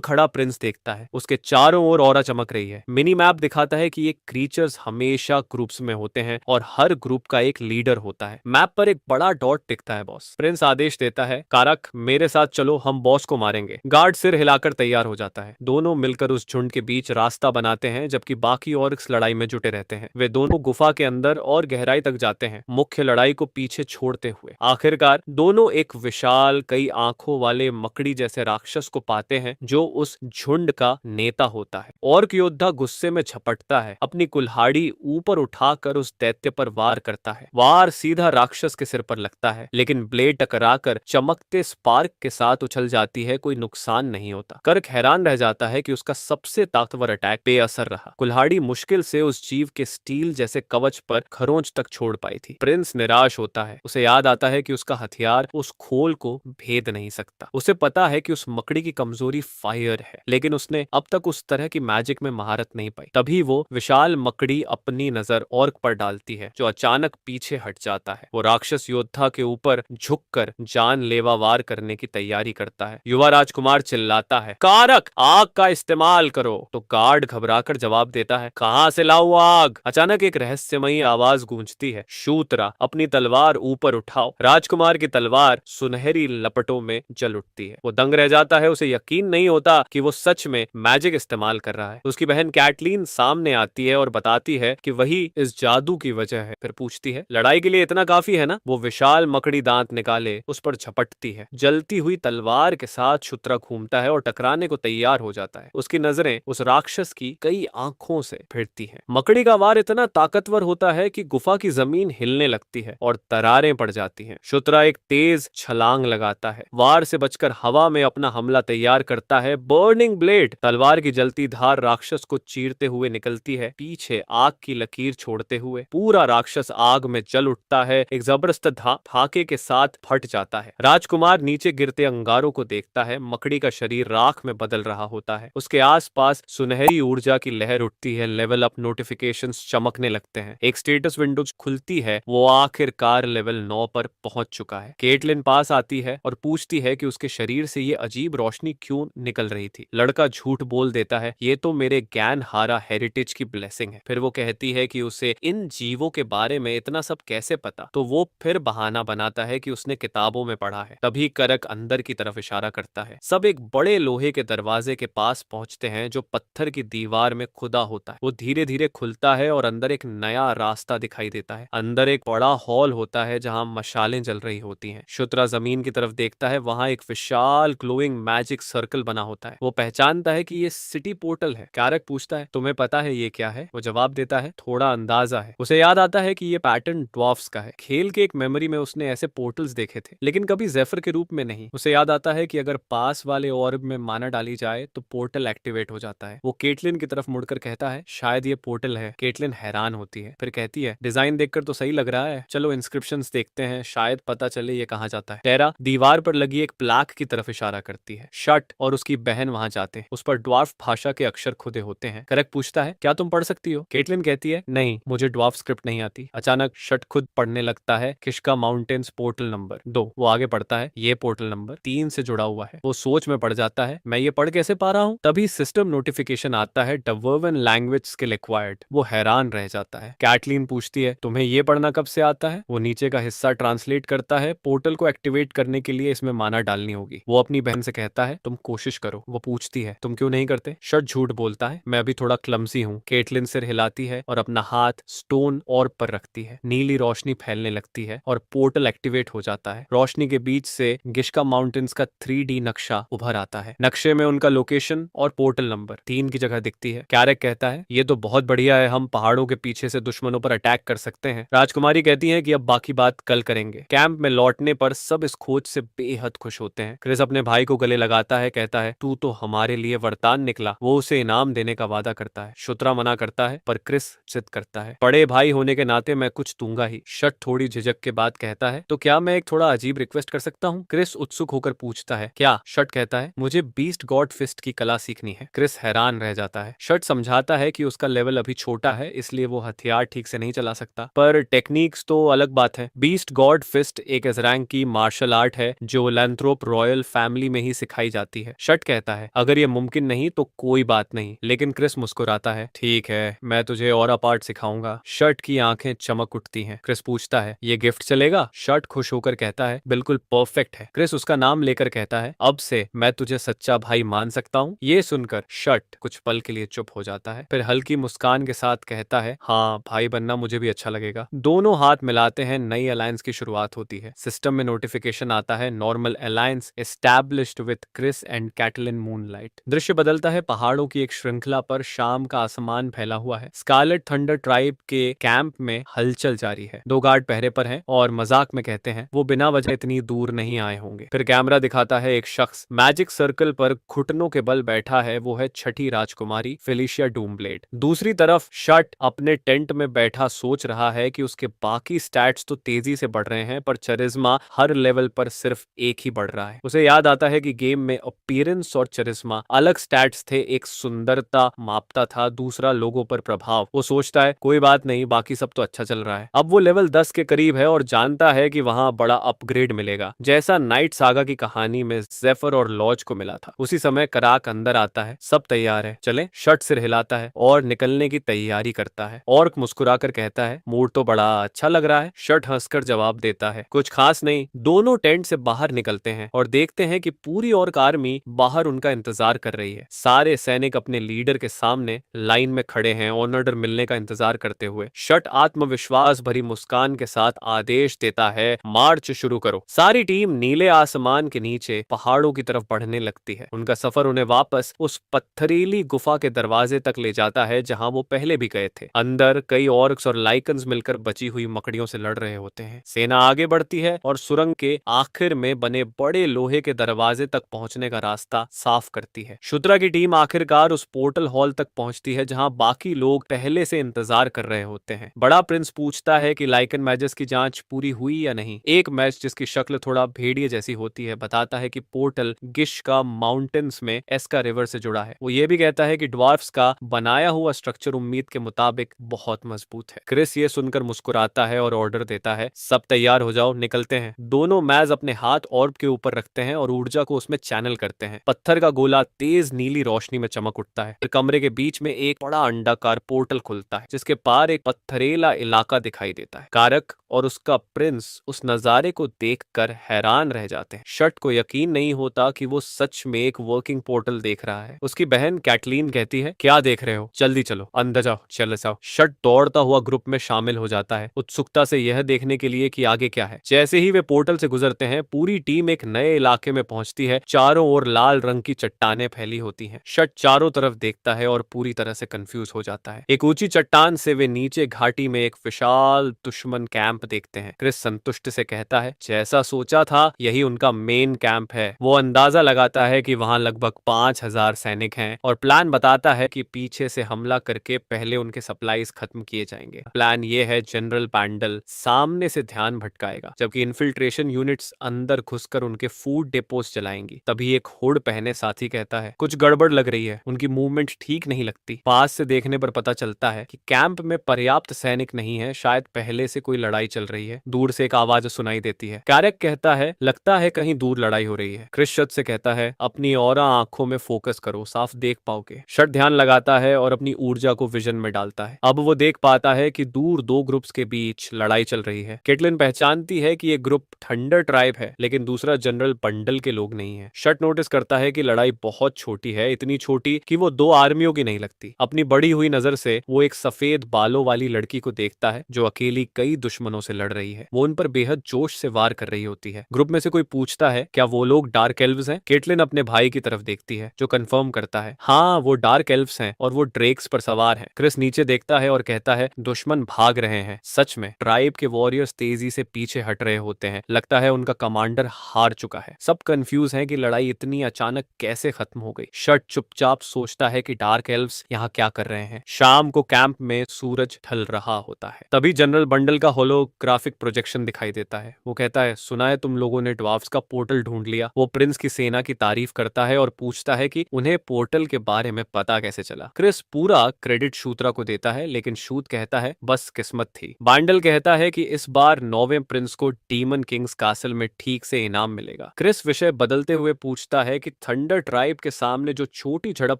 खड़ा प्रिंस देखता है, उसके चारों ओर ऑरा चमक रही है। मिनी मैप दिखाता है कि ये क्रीचर्स हमेशा ग्रुप्स में होते हैं और हर ग्रुप का एक लीडर होता है। मैप पर एक बड़ा डॉट दिखता है बॉस। प्रिंस आदेश देता है, कारक मेरे साथ चलो, हम बॉस को मारेंगे। गार्ड सिर हिलाकर तैयार हो जाता है। दोनों मिलकर उस झुंड के बीच रास्ता बनाते हैं जबकि बाकी ऑर्क्स लड़ाई में जुटे रहते हैं। वे दोनों गुफा के अंदर और गहराई तक जाते हैं, मुख्य लड़ाई को पीछे छोड़ते हुए। आखिरकार दोनों एक विशाल कई आंखों वाले मकड़ी जैसे राक्षस को पाते हैं जो उस झुंड का नेता होता है। ऑर्क योद्धा गुस्से में झपटता है, अपनी कुल्हाड़ी ऊपर उठाकर उस दैत्य पर वार करता है। वार सीधा राक्षस के सिर पर लगता है, लेकिन ब्लेड टकराकर चमकते स्पार्क के साथ उछल जाती है। कोई नुकसान नहीं होता। कर्क हैरान रह जाता है कि उसका सबसे ताकतवर अटैक बेअसर रहा। कुल्हाड़ी मुश्किल से उस जीव के स्टील जैसे कवच पर खरोंच तक छोड़ पाई थी। प्रिंस निराश होता है। उसे याद आता है कि उसका हथियार उस खोल को भेद नहीं सकता। उसे पता है कि उस मकड़ी की कमजोरी फायर है, लेकिन उसने अब तक उस तरह की मैजिक में महारत नहीं पाई। तभी वो विशाल मकड़ी अपनी नजर ऑर्क पर डालती है, जो अचानक पीछे हट जाता है। वो राक्षस योद्धा के ऊपर झुककर जानलेवा वार करने की तैयारी करता है। युवा राजकुमार चिल्लाता है, कारक आग का इस्तेमाल करो। तो गार्ड घबराकर जवाब देता है, कहां से लाऊं आग? अचानक एक रहस्यमयी आवाज गूंजती है, शूतरा अपनी तलवार ऊपर उठाओ। राजकुमार की तलवार सुनहरी लपटों में जल उठती है। वो दंग रह जाता है। उसे यकीन नहीं होता कि वो सच में मैजिक इस्तेमाल कर रहा है। उसकी बहन कैटलीन सामने आती है और बताती है कि वही इस जादू की वजह है। फिर पूछती है, लड़ाई के लिए इतना काफी है ना? वो विशाल मकड़ी दांत निकाले उस पर झपटती है। जलती हुई तलवार के साथ शूतरा घूमता है और टकराने को तैयार हो जाता है। उसकी नजरें उस राक्षस की कई आंखों से भिड़ती हैं। मकड़ी का वार इतना ताकतवर होता है कि गुफा की जमीन हिलने लगती है और दरारें पड़ जाती हैं। शूतरा एक तेज छलांग लगाता है, वार से बचकर हवा में अपना हमला तैयार करता है। बर्निंग ब्लेड तलवार की जलती धार राक्षस को चीरते हुए निकलती है, पीछे आग की लकीर छोड़ते हुए। पूरा राक्षस आग में जल उठता है, एक जबरदस्त धाके के साथ फट जाता है। राजकुमार नीचे गिरते अंगारों को देखता है। मकड़ी का शरीर राख में बदल रहा होता है। उसके आसपास सुनहरी ऊर्जा की लहर उठती है। लेवल अप नोटिफिकेशंस चमकने लगते हैं। एक स्टेटस विंडो खुलती है। वो आखिरकार लेवल 9 पर पहुंच चुका है। केटलिन पास आती है और पूछती है कि उसके शरीर से ये अजीब रोशनी क्यों निकल रही थी। लड़का झूठ बोल देता है, ये तो मेरे ज्ञान हारा हेरिटेज की ब्लेसिंग है। फिर वो कहती है कि उसे इन जीवों के बारे में इतना सब कैसे पता। तो वो फिर बहाना बनाता है कि उसने किताबों में पढ़ा है। तभी करक अंदर की तरफ इशारा करता है। सब एक बड़े लोहे के दरवाजे के पास पहुंचते हैं जो पत्थर की दीवार में खुदा होता है। वो धीरे धीरे खुलता है और अंदर एक नया रास्ता दिखाई देता है। अंदर एक बड़ा हॉल होता है जहां मशालें जल रही होती हैं। शूतरा जमीन की तरफ देखता है। वहां एक विशाल ग्लोइंग मैजिक सर्कल बना होता है। वो पहचानता है कि ये सिटी पोर्टल है। कारक पूछता है, तुम्हें पता है ये क्या है? वो जवाब देता है, थोड़ा अंदाजा है। उसे याद आता है कि ये पैटर्न ड्वार्फ्स का है। खेल के एक मेमोरी में उसने ऐसे पोर्टल्स देखे थे, लेकिन कभी जेफर के रूप में नहीं। उसे याद आता है कि अगर पास वाले ऑर्ब में माना डाली जाए तो पोर्टल एक्टिवेट हो जाता है। वो केटलिन की तरफ मुड़कर कहता है, शायद ये पोर्टल है। केटलिन हैरान होती है, फिर कहती है, डिजाइन देखकर तो सही लग रहा है, चलो इंस्क्रिप्शंस देखते हैं, शायद पता चले ये कहाँ जाता है। टेरा दीवार पर लगी एक प्लाक की तरफ इशारा करती है। शट और उसकी बहन वहां जाते हैं। उस पर ड्वार्फ भाषा के अक्षर खुदे होते हैं। करक पूछता है, क्या तुम पढ़ सकती हो? केटलिन कहती है, नहीं, मुझे ड्वार्फ स्क्रिप्ट नहीं आती। अचानक शट खुद पढ़ने लगता है, किश्का माउंटेन्स पोर्टल नंबर 2। वो आगे पढ़ता है, ये पोर्टल नंबर 3 से जुड़ा हुआ है। वो सोच में पड़ जाता है, मैं ये पढ़ कैसे पा रहा हूँ? तभी सिस्टम नोटिफिकेशन आता है, डवर्वन लैंग्वेज स्किल एक्वायर्ड। वो हैरान रह जाता है। कैटलीन पूछती है, तुम्हें ये पढ़ना कब से आता है? वो नीचे का हिस्सा ट्रांसलेट करता है। पोर्टल को एक्टिवेट करने के लिए इसमें माना डालनी होगी। वो अपनी बहन से कहता है, तुम कोशिश करो। वो पूछती है, तुम क्यों नहीं करते? शट झूठ बोलता है, मैं अभी थोड़ा क्लमसी हूँ। केटलिन सिर हिलाती है और अपना हाथ स्टोन ऑर्ब पर रखती है। नीली रोशनी फैलने लगती है और पोर्टल एक्टिवेट हो जाता है। रोशनी के बीच से गिश्का माउंटेन्स का 3D नक्शा उभर आता है। नक्शे में उनका लोकेशन और पोर्टल नंबर 3 की जगह दिखती है। कैरक कहता है, ये तो बहुत बढ़िया है, हम पहाड़ों के पीछे से दुश्मनों पर अटैक कर सकते हैं। राजकुमारी कहती है कि अब बाकी बात कल करेंगे। कैंप में लौटने पर सब इस खोज से बेहद खुश होते हैं। क्रिस अपने भाई को गले लगाता है, कहता है, तू तो हमारे लिए वरदान निकला। वो उसे इनाम देने का वादा करता है। शूतरा मना करता है, पर क्रिस जिद करता है, बड़े भाई होने के नाते मैं कुछ दूंगा ही। शट थोड़ी झिझक के बाद कहता है, तो क्या मैं एक थोड़ा अजीब रिक्वेस्ट कर सकता हूँ? क्रिस उत्सुक होकर पूछता है, क्या? शट कहता है, मुझे बीस्ट गॉड फिस्ट की कला सीखनी है। क्रिस हैरान रह जाता है। शट समझाता है कि उसका लेवल अभी छोटा है, इसलिए वो हथियार ठीक से नहीं चला सकता, पर टेक्निक्स तो अलग बात है। बीस्ट गॉड फिस्ट एक एस रैंक की मार्शल आर्ट है जो लैंथ्रोप रॉयल फैमिली में ही सिखाई जाती है। शट कहता है अगर ये मुमकिन नहीं तो कोई बात नहीं, लेकिन क्रिस मुस्कुराता है। ठीक है, मैं तुझे और पार्ट सिखाऊंगा। शट की आंखें चमक उठती हैं। क्रिस पूछता है ये गिफ्ट चलेगा? शट खुश होकर कहता है बिल्कुल परफेक्ट है। क्रिस उसका नाम लेकर कहता है अब से मैं तुझे सच्चा भाई मान सकता हूँ। ये सुनकर शट कुछ पल के लिए चुप हो जाता है, फिर हल्की मुस्कान के साथ कहता है हाँ, भाई बनना मुझे भी अच्छा लगेगा। दोनों हाथ मिलाते हैं, नई अलायंस की शुरुआत होती है। सिस्टम में नोटिफिकेशन आता है normal alliance established with Chris and Caitlin Moonlight. दृश्य बदलता है, पहाड़ों की एक श्रृंखला पर शाम का आसमान फैला हुआ है। स्कारलेट थंडर ट्राइब के कैंप में हलचल जारी है। 2 गार्ड पहरे पर हैं और मजाक में कहते हैं वो बिना वजह इतनी दूर नहीं आए होंगे। फिर कैमरा दिखाता है एक शख्स मैजिक सर्कल पर घुटनों के बल बैठा है, वो है छठी राजकुमारी फेलिशिया डूमब्लेड। दूसरी तरफ शट अपने टेंट में बैठा सोच रहा है कि उसके बाकी स्टैट्स तो तेजी से बढ़ रहे हैं पर चरिज्मा हर लेवल पर सिर्फ एक ही बढ़ रहा है। उसे याद आता है कि गेम में अपीयरेंस और चरिज्मा अलग स्टैट्स थे, एक सुंदरता मापता था, दूसरा लोगों पर प्रभाव। वो सोचता है कोई बात नहीं, बाकी सब तो अच्छा चल रहा है। अब वो लेवल 10 के करीब है और जानता है कि वहां बड़ा अपग्रेड मिलेगा, जैसा नाइट सागा की कहानी में जेफर और लॉज को मिला था। उसी समय कराक अंदर आता है। सब तैयार है, चले? शट सिर हिलाता है और निकलने की तैयारी करता है। ऑर्क मुस्कुराकर कहता है मूड तो बड़ा अच्छा लग रहा है। शट हंसकर जवाब देता है कुछ खास नहीं। दोनों टेंट से बाहर निकलते हैं और देखते हैं कि पूरी ऑर्क आर्मी बाहर उनका इंतजार कर रही है। सारे सैनिक अपने लीडर के सामने लाइन में खड़े हैं, ऑर्डर मिलने का इंतजार करते हुए। शट आत्मविश्वास भरी मुस्कान के साथ आदेश देता है मार्च शुरू करो। सारी टीम नीले आसमान के नीचे पहाड़ों की तरफ बढ़ने लगती है। उनका सफर उन्हें वापस उस पत्थरीली गुफा के दरवाजे तक ले जाता है जहां वो पहले भी गए थे। अंदर कई ऑर्क्स और लाइकन्स मिलकर बची हुई मकड़ियों से लड़ रहे होते हैं। सेना आगे बढ़ती है और सुरंग के आखिर में बने बड़े लोहे के दरवाजे तक पहुंचने का रास्ता साफ करती है। शुद्रा की टीम आखिरकार उस पोर्टल हॉल तक पहुंचती है जहां बाकी लोग पहले से इंतजार कर रहे होते हैं। बड़ा प्रिंस पूछता है कि लाइकन मैजेस की जांच पूरी हुई या नहीं। एक मैच जिसकी शक्ल थोड़ा भेड़िए जैसी होती है बताता है कि पोर्टल गिश का माउंटेन्स में एस्का रिवर से जुड़ा है। वो ये भी कहता है कि ड्वार्फ्स का बनाया हुआ स्ट्रक्चर उम्मीद के मुताबिक बहुत मजबूत है। क्रिस ये सुनकर मुस्कुराता है और ऑर्डर देता है सब तैयार हो जाओ, निकलते हैं। दोनों मैज अपने हाथ ऑर्ब के ऊपर रखते हैं और ऊर्जा को उसमें चैनल करते हैं। पत्थर का गोला तेज नीली रोशनी में चमक उठता है। फिर कमरे के बीच में एक बड़ा अंडाकार पोर्टल खुलता है जिसके पार एक पत्थरेला इलाका दिखाई देता है। कारक और उसका प्रिंस उस नजारे को देखकर हैरान रह जाते हैं। शट को यकीन नहीं होता कि वो सच में एक वर्किंग पोर्टल देख रहा है। उसकी बहन कैटलीन कहती है क्या देख रहे हो, जल्दी चलो अंदर जाओ, चले जाओ। शट दौड़ता हुआ ग्रुप में शामिल हो जाता है, उत्सुकता से यह देखने के लिए कि आगे क्या है। जैसे ही वे पोर्टल से गुजरते हैं पूरी टीम एक नए इलाके में पहुंचती है। चारों ओर लाल रंग की चट्टानें फैली होती हैं। शट चारों तरफ देखता है और पूरी तरह से कंफ्यूज हो जाता है। एक ऊंची चट्टान से वे नीचे घाटी में एक विशाल दुश्मन कैंप देखते हैं। क्रिस संतुष्ट से कहता है जैसा सोचा था यही उनका मेन कैंप है। वो अंदाजा लगाता है कि वहां लगभग 5000 सैनिक हैं और प्लान बताता है कि पीछे से हमला करके पहले उनके सप्लाईज खत्म किए जाएंगे। प्लान ये है जनरल पैंडल सामने से ध्यान भटकाएगा जबकि इन्फिल्ट्रेशन यूनिट्स अंदर घुसकर उनके फूड डेपोस जलाएंगी। तभी एक हुड पहने साथी कहता है कुछ गड़बड़ लग रही है, उनकी मूवमेंट ठीक नहीं लगती। पास से देखने पर पता चलता है कि कैंप में पर्याप्त सैनिक नहीं है, शायद पहले से कोई लड़ाई चल रही है। दूर से एक आवाज सुनाई देती है। कैरेक कहता है लगता है कहीं दूर लड़ाई हो रही है। क्रिस शट से कहता है अपनी ऑरा आंखों में फोकस करो, साफ देख पाओगे। शट ध्यान लगाता है और अपनी ऊर्जा को विजन में डालता है। अब वो देख पाता है कि दूर 2 ग्रुप्स के बीच लड़ाई चल रही है। केटलिन पहचानती है कि ये ग्रुप थंडर ट्राइब है लेकिन दूसरा जनरल बंडल के लोग नहीं है। शट नोटिस करता है कि लड़ाई बहुत छोटी है, इतनी छोटी कि वो 2 आर्मियों की नहीं लगती। अपनी बड़ी हुई नजर से वो एक सफेद बालों वाली लड़की को देखता है जो अकेली कई दुश्मनों से लड़ रही है। वो उन पर बेहद जोश से वार कर रही होती है। ग्रुप में से कोई पूछता है क्या वो लोग डार्क एल्व्स हैं? केटलिन अपने भाई की तरफ देखती है जो कंफर्म करता है हाँ वो डार्क एल्व्स हैं और वो ड्रेक्स पर सवार हैं। क्रिस नीचे देखता है और कहता है दुश्मन भाग रहे हैं। सच में ट्राइब के वॉरियर्स तेजी से पीछे हट रहे होते हैं। लगता है उनका कमांडर हार चुका है। सब कंफ्यूज हैं कि लड़ाई इतनी अचानक कैसे खत्म हो गई। शट चुपचाप सोचता है कि डार्क एल्व्स यहाँ क्या कर रहे हैं। शाम को कैंप में सूरज ढल रहा होता है। तभी जनरल बंडल का होलोग्राफिक प्रोजेक्शन दिखाई देता है। वो कहता है सुना है तुम लोगों ने ड्वार्फ्स का पोर्टल ढूंढ लिया। वो प्रिंस की सेना की तारीफ करता है और पूछता है कि उन्हें पोर्टल के बारे में पता कैसे चला। क्रिस पूरा क्रेडिट शूत्रा को देता है लेकिन शूत कहता है बस किस्मत थी। बांडल कहता है कि इस बार 9वें प्रिंस एल्व्स को डीमन किंग्स कासल में ठीक से इनाम मिलेगा। क्रिस विषय बदलते हुए पूछता है कि थंडर ट्राइब के सामने जो छोटी झड़प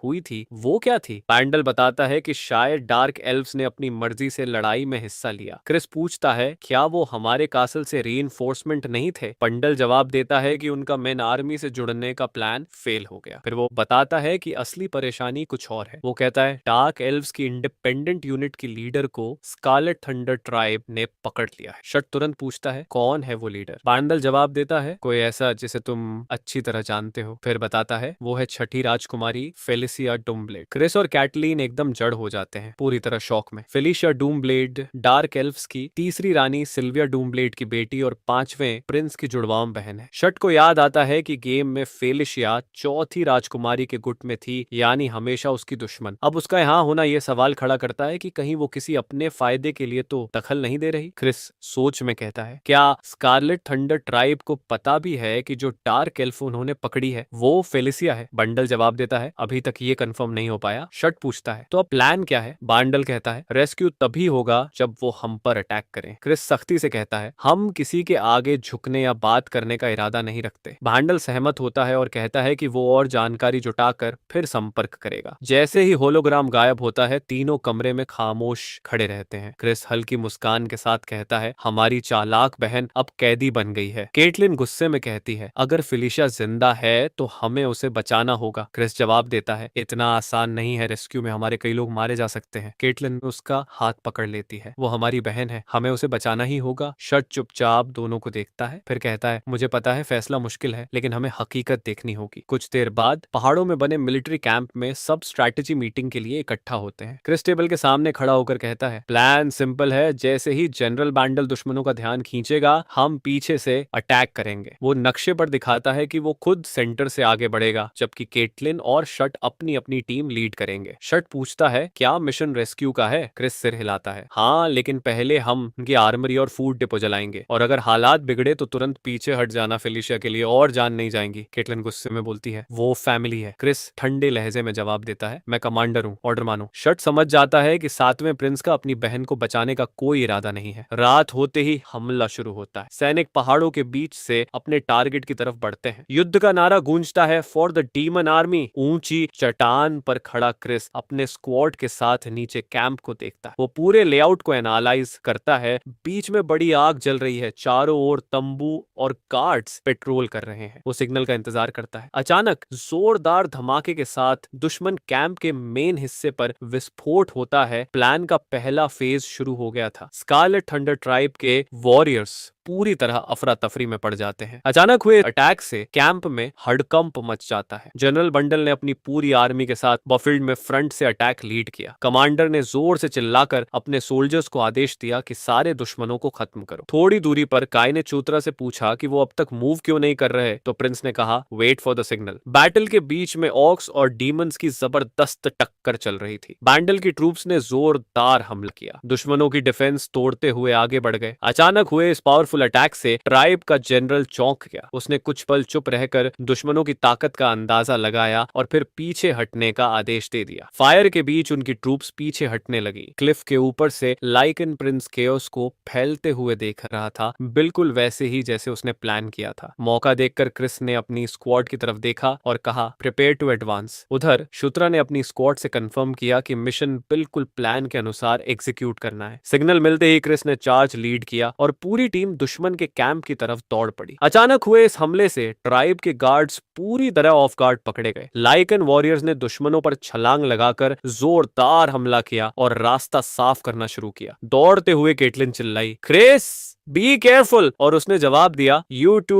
हुई थी वो क्या थी। बैंडल बताता है कि शायद डार्क एल्व्स ने अपनी मर्जी से लड़ाई में हिस्सा लिया। क्रिस पूछता है क्या वो हमारे कासल से रीइंफोर्समेंट नहीं थे। बंडल जवाब देता है कि उनका मेन आर्मी से जुड़ने का प्लान फेल हो गया। फिर वो बताता है कि असली परेशानी कुछ और है। वो कहता है डार्क एल्व्स की इंडिपेंडेंट यूनिट की लीडर को स्कारलेट थंडर ट्राइब ने पकड़ लिया है। शट तुरंत पूछता है कौन है वो लीडर। बैंडल जवाब देता है कोई ऐसा जिसे तुम अच्छी तरह जानते हो। फिर बताता है वो है छठी राजकुमारी फेलिसिया डूमब्लेड। क्रिस और कैटलीन एकदम जड़ हो जाते हैं, पूरी तरह शौक में। फेलिसिया डूमब्लेड डार्क एल्व्स की तीसरी रानी सिल्विया डूमब्लेड की बेटी और 5वें प्रिंस की जुड़वाम बहन है। शट को याद आता है कि गेम में फेलिसिया चौथी राजकुमारी के गुट में थी, यानी हमेशा उसकी दुश्मन। अब उसका यहाँ होना यह सवाल खड़ा करता है कि कहीं वो किसी अपने फायदे के लिए तो दखल नहीं दे रही। क्रिस सोच में कहता है क्या स्कारलेट थंडर ट्राइब को पता भी है कि जो डार्क एल्फ उन्होंने पकड़ी है वो फेलिसिया है। बंडल जवाब देता है अभी तक ये कंफर्म नहीं हो पाया। शट पूछता है तो अब प्लान क्या है। बंडल कहता है रेस्क्यू तभी होगा जब वो हम पर अटैक करें। क्रिस सख्ती से कहता है हम किसी के आगे झुकने या बात करने का इरादा नहीं रखते। बंडल सहमत होता है और कहता है कि वो और जानकारी जुटाकर फिर संपर्क करेगा। जैसे ही होलोग्राम गायब होता है तीनों कमरे में खामोश खड़े रहते हैं। क्रिस हल्की मुस्कान के साथ कहता है हमारी चालाक बहन अब कैदी बन गई है। केटलिन गुस्से में कहती है अगर फिलिशा जिंदा है तो हमें उसे बचाना होगा। क्रिस जवाब देता है इतना आसान नहीं है, रेस्क्यू में हमारे कई लोग मारे जा सकते हैं। केटलिन उसका हाथ पकड़ लेती है वो हमारी बहन है, हमें उसे बचाना ही होगा। शट चुपचाप दोनों को देखता है, फिर कहता है मुझे पता है फैसला मुश्किल है लेकिन हमें हकीकत देखनी होगी। कुछ देर बाद पहाड़ों में बने मिलिट्री कैंप में सब स्ट्रैटेजी मीटिंग के लिए इकट्ठा होते हैं। क्रिस टेबल के सामने खड़ा होकर कहता है प्लान सिंपल है, जैसे ही जनरल बैंडल दुश्मनों का ध्यान खींचेगा हम पीछे से अटैक करेंगे। वो नक्शे पर दिखाता है कि वो खुद सेंटर से आगे बढ़ेगा जबकि केटलिन और शट अपनी अपनी टीम लीड करेंगे। शट पूछता है क्या मिशन रेस्क्यू का है। क्रिस सिर हिलाता है हाँ, लेकिन पहले हम उनकी आर्मरी और फूड डिपो जलाएंगे और अगर हालात बिगड़े तो तुरंत पीछे हट जाना फेलिशिया के लिए और जान नहीं जाएंगी। केटलिन गुस्से में बोलती है वो फैमिली है। क्रिस ठंडे लहजे में जवाब देता है मैं कमांडर हूँ, ऑर्डर मानो। शट समझ जाता है कि 7वें प्रिंस का अपनी बहन को बचाने का कोई इरादा नहीं है। रात होते ही हमला शुरू होता है। सैनिक पहाड़ों के बीच से अपने टारगेट की तरफ बढ़ते हैं। युद्ध का नारा गूंजता है फॉर द डीमन आर्मी। ऊंची चट्टान पर खड़ा क्रिस अपने स्क्वाड के साथ नीचे कैंप को देखता है। वो पूरे लेआउट को एनालाइज करता है। बीच में बड़ी आग जल रही है, चारों ओर तंबू और गार्ड्स पेट्रोल कर रहे हैं। वो सिग्नल का इंतजार करता है। अचानक जोरदार धमाके के साथ दुश्मन कैंप के मेन हिस्से पर विस्फोट होता है। प्लान का पहला फेज शुरू हो गया था। स्कारलेट थंडर ट्राइब के वॉरियर्स पूरी तरह अफरा तफरी में पड़ जाते हैं। अचानक हुए अटैक से कैंप में हड़कंप मच जाता है। जनरल बंडल ने अपनी पूरी आर्मी के साथ बफील्ड में फ्रंट से अटैक लीड किया। कमांडर ने जोर से चिल्लाकर अपने सोल्जर्स को आदेश दिया कि सारे दुश्मनों को खत्म करो। थोड़ी दूरी पर काय ने चूत्रा से पूछा कि वो अब तक मूव क्यों नहीं कर रहे, तो प्रिंस ने कहा wait for the signal. Battle के बीच में ऑक्स और डीमंस की जबरदस्त टक्कर चल रही थी। बैंडल की ट्रूप्स ने जोरदार हमला किया, दुश्मनों की डिफेंस तोड़ते हुए आगे बढ़ गए। अचानक हुए इस पावरफुल अटैक से ट्राइब का जनरल चौंक गया। उसने कुछ पल चुप रहकर दुश्मनों की ताकत का अंदाजा लगाया और फिर पीछे हटने का आदेश दे दिया। फायर के बीच उनकी ट्रूप्स पीछे हटने लगी। क्लिफ के ऊपर से लाइकन प्रिंस केओस को फैलते हुए देख रहा था, बिल्कुल वैसे ही जैसे उसने प्लान किया था। मौका देखकर क्रिस ने अपनी स्क्वाड की तरफ देखा और कहा प्रिपेयर टू एडवांस। उधर शुत्रा ने अपनी स्क्वाड से कंफर्म किया कि मिशन बिल्कुल प्लान के अनुसार एग्जीक्यूट करना है। सिग्नल मिलते ही क्रिस ने चार्ज लीड किया और पूरी टीम दुश्मन के कैंप की तरफ दौड़ पड़ी। अचानक हुए इस हमले से ट्राइब के गार्ड्स पूरी तरह ऑफ गार्ड पकड़े गए। लाइकन वॉरियर्स ने दुश्मनों पर छलांग लगाकर जोरदार हमला किया और रास्ता साफ करना शुरू किया। दौड़ते हुए केटलिन चिल्लाई क्रिस बी केयरफुल, और उसने जवाब दिया यू टू।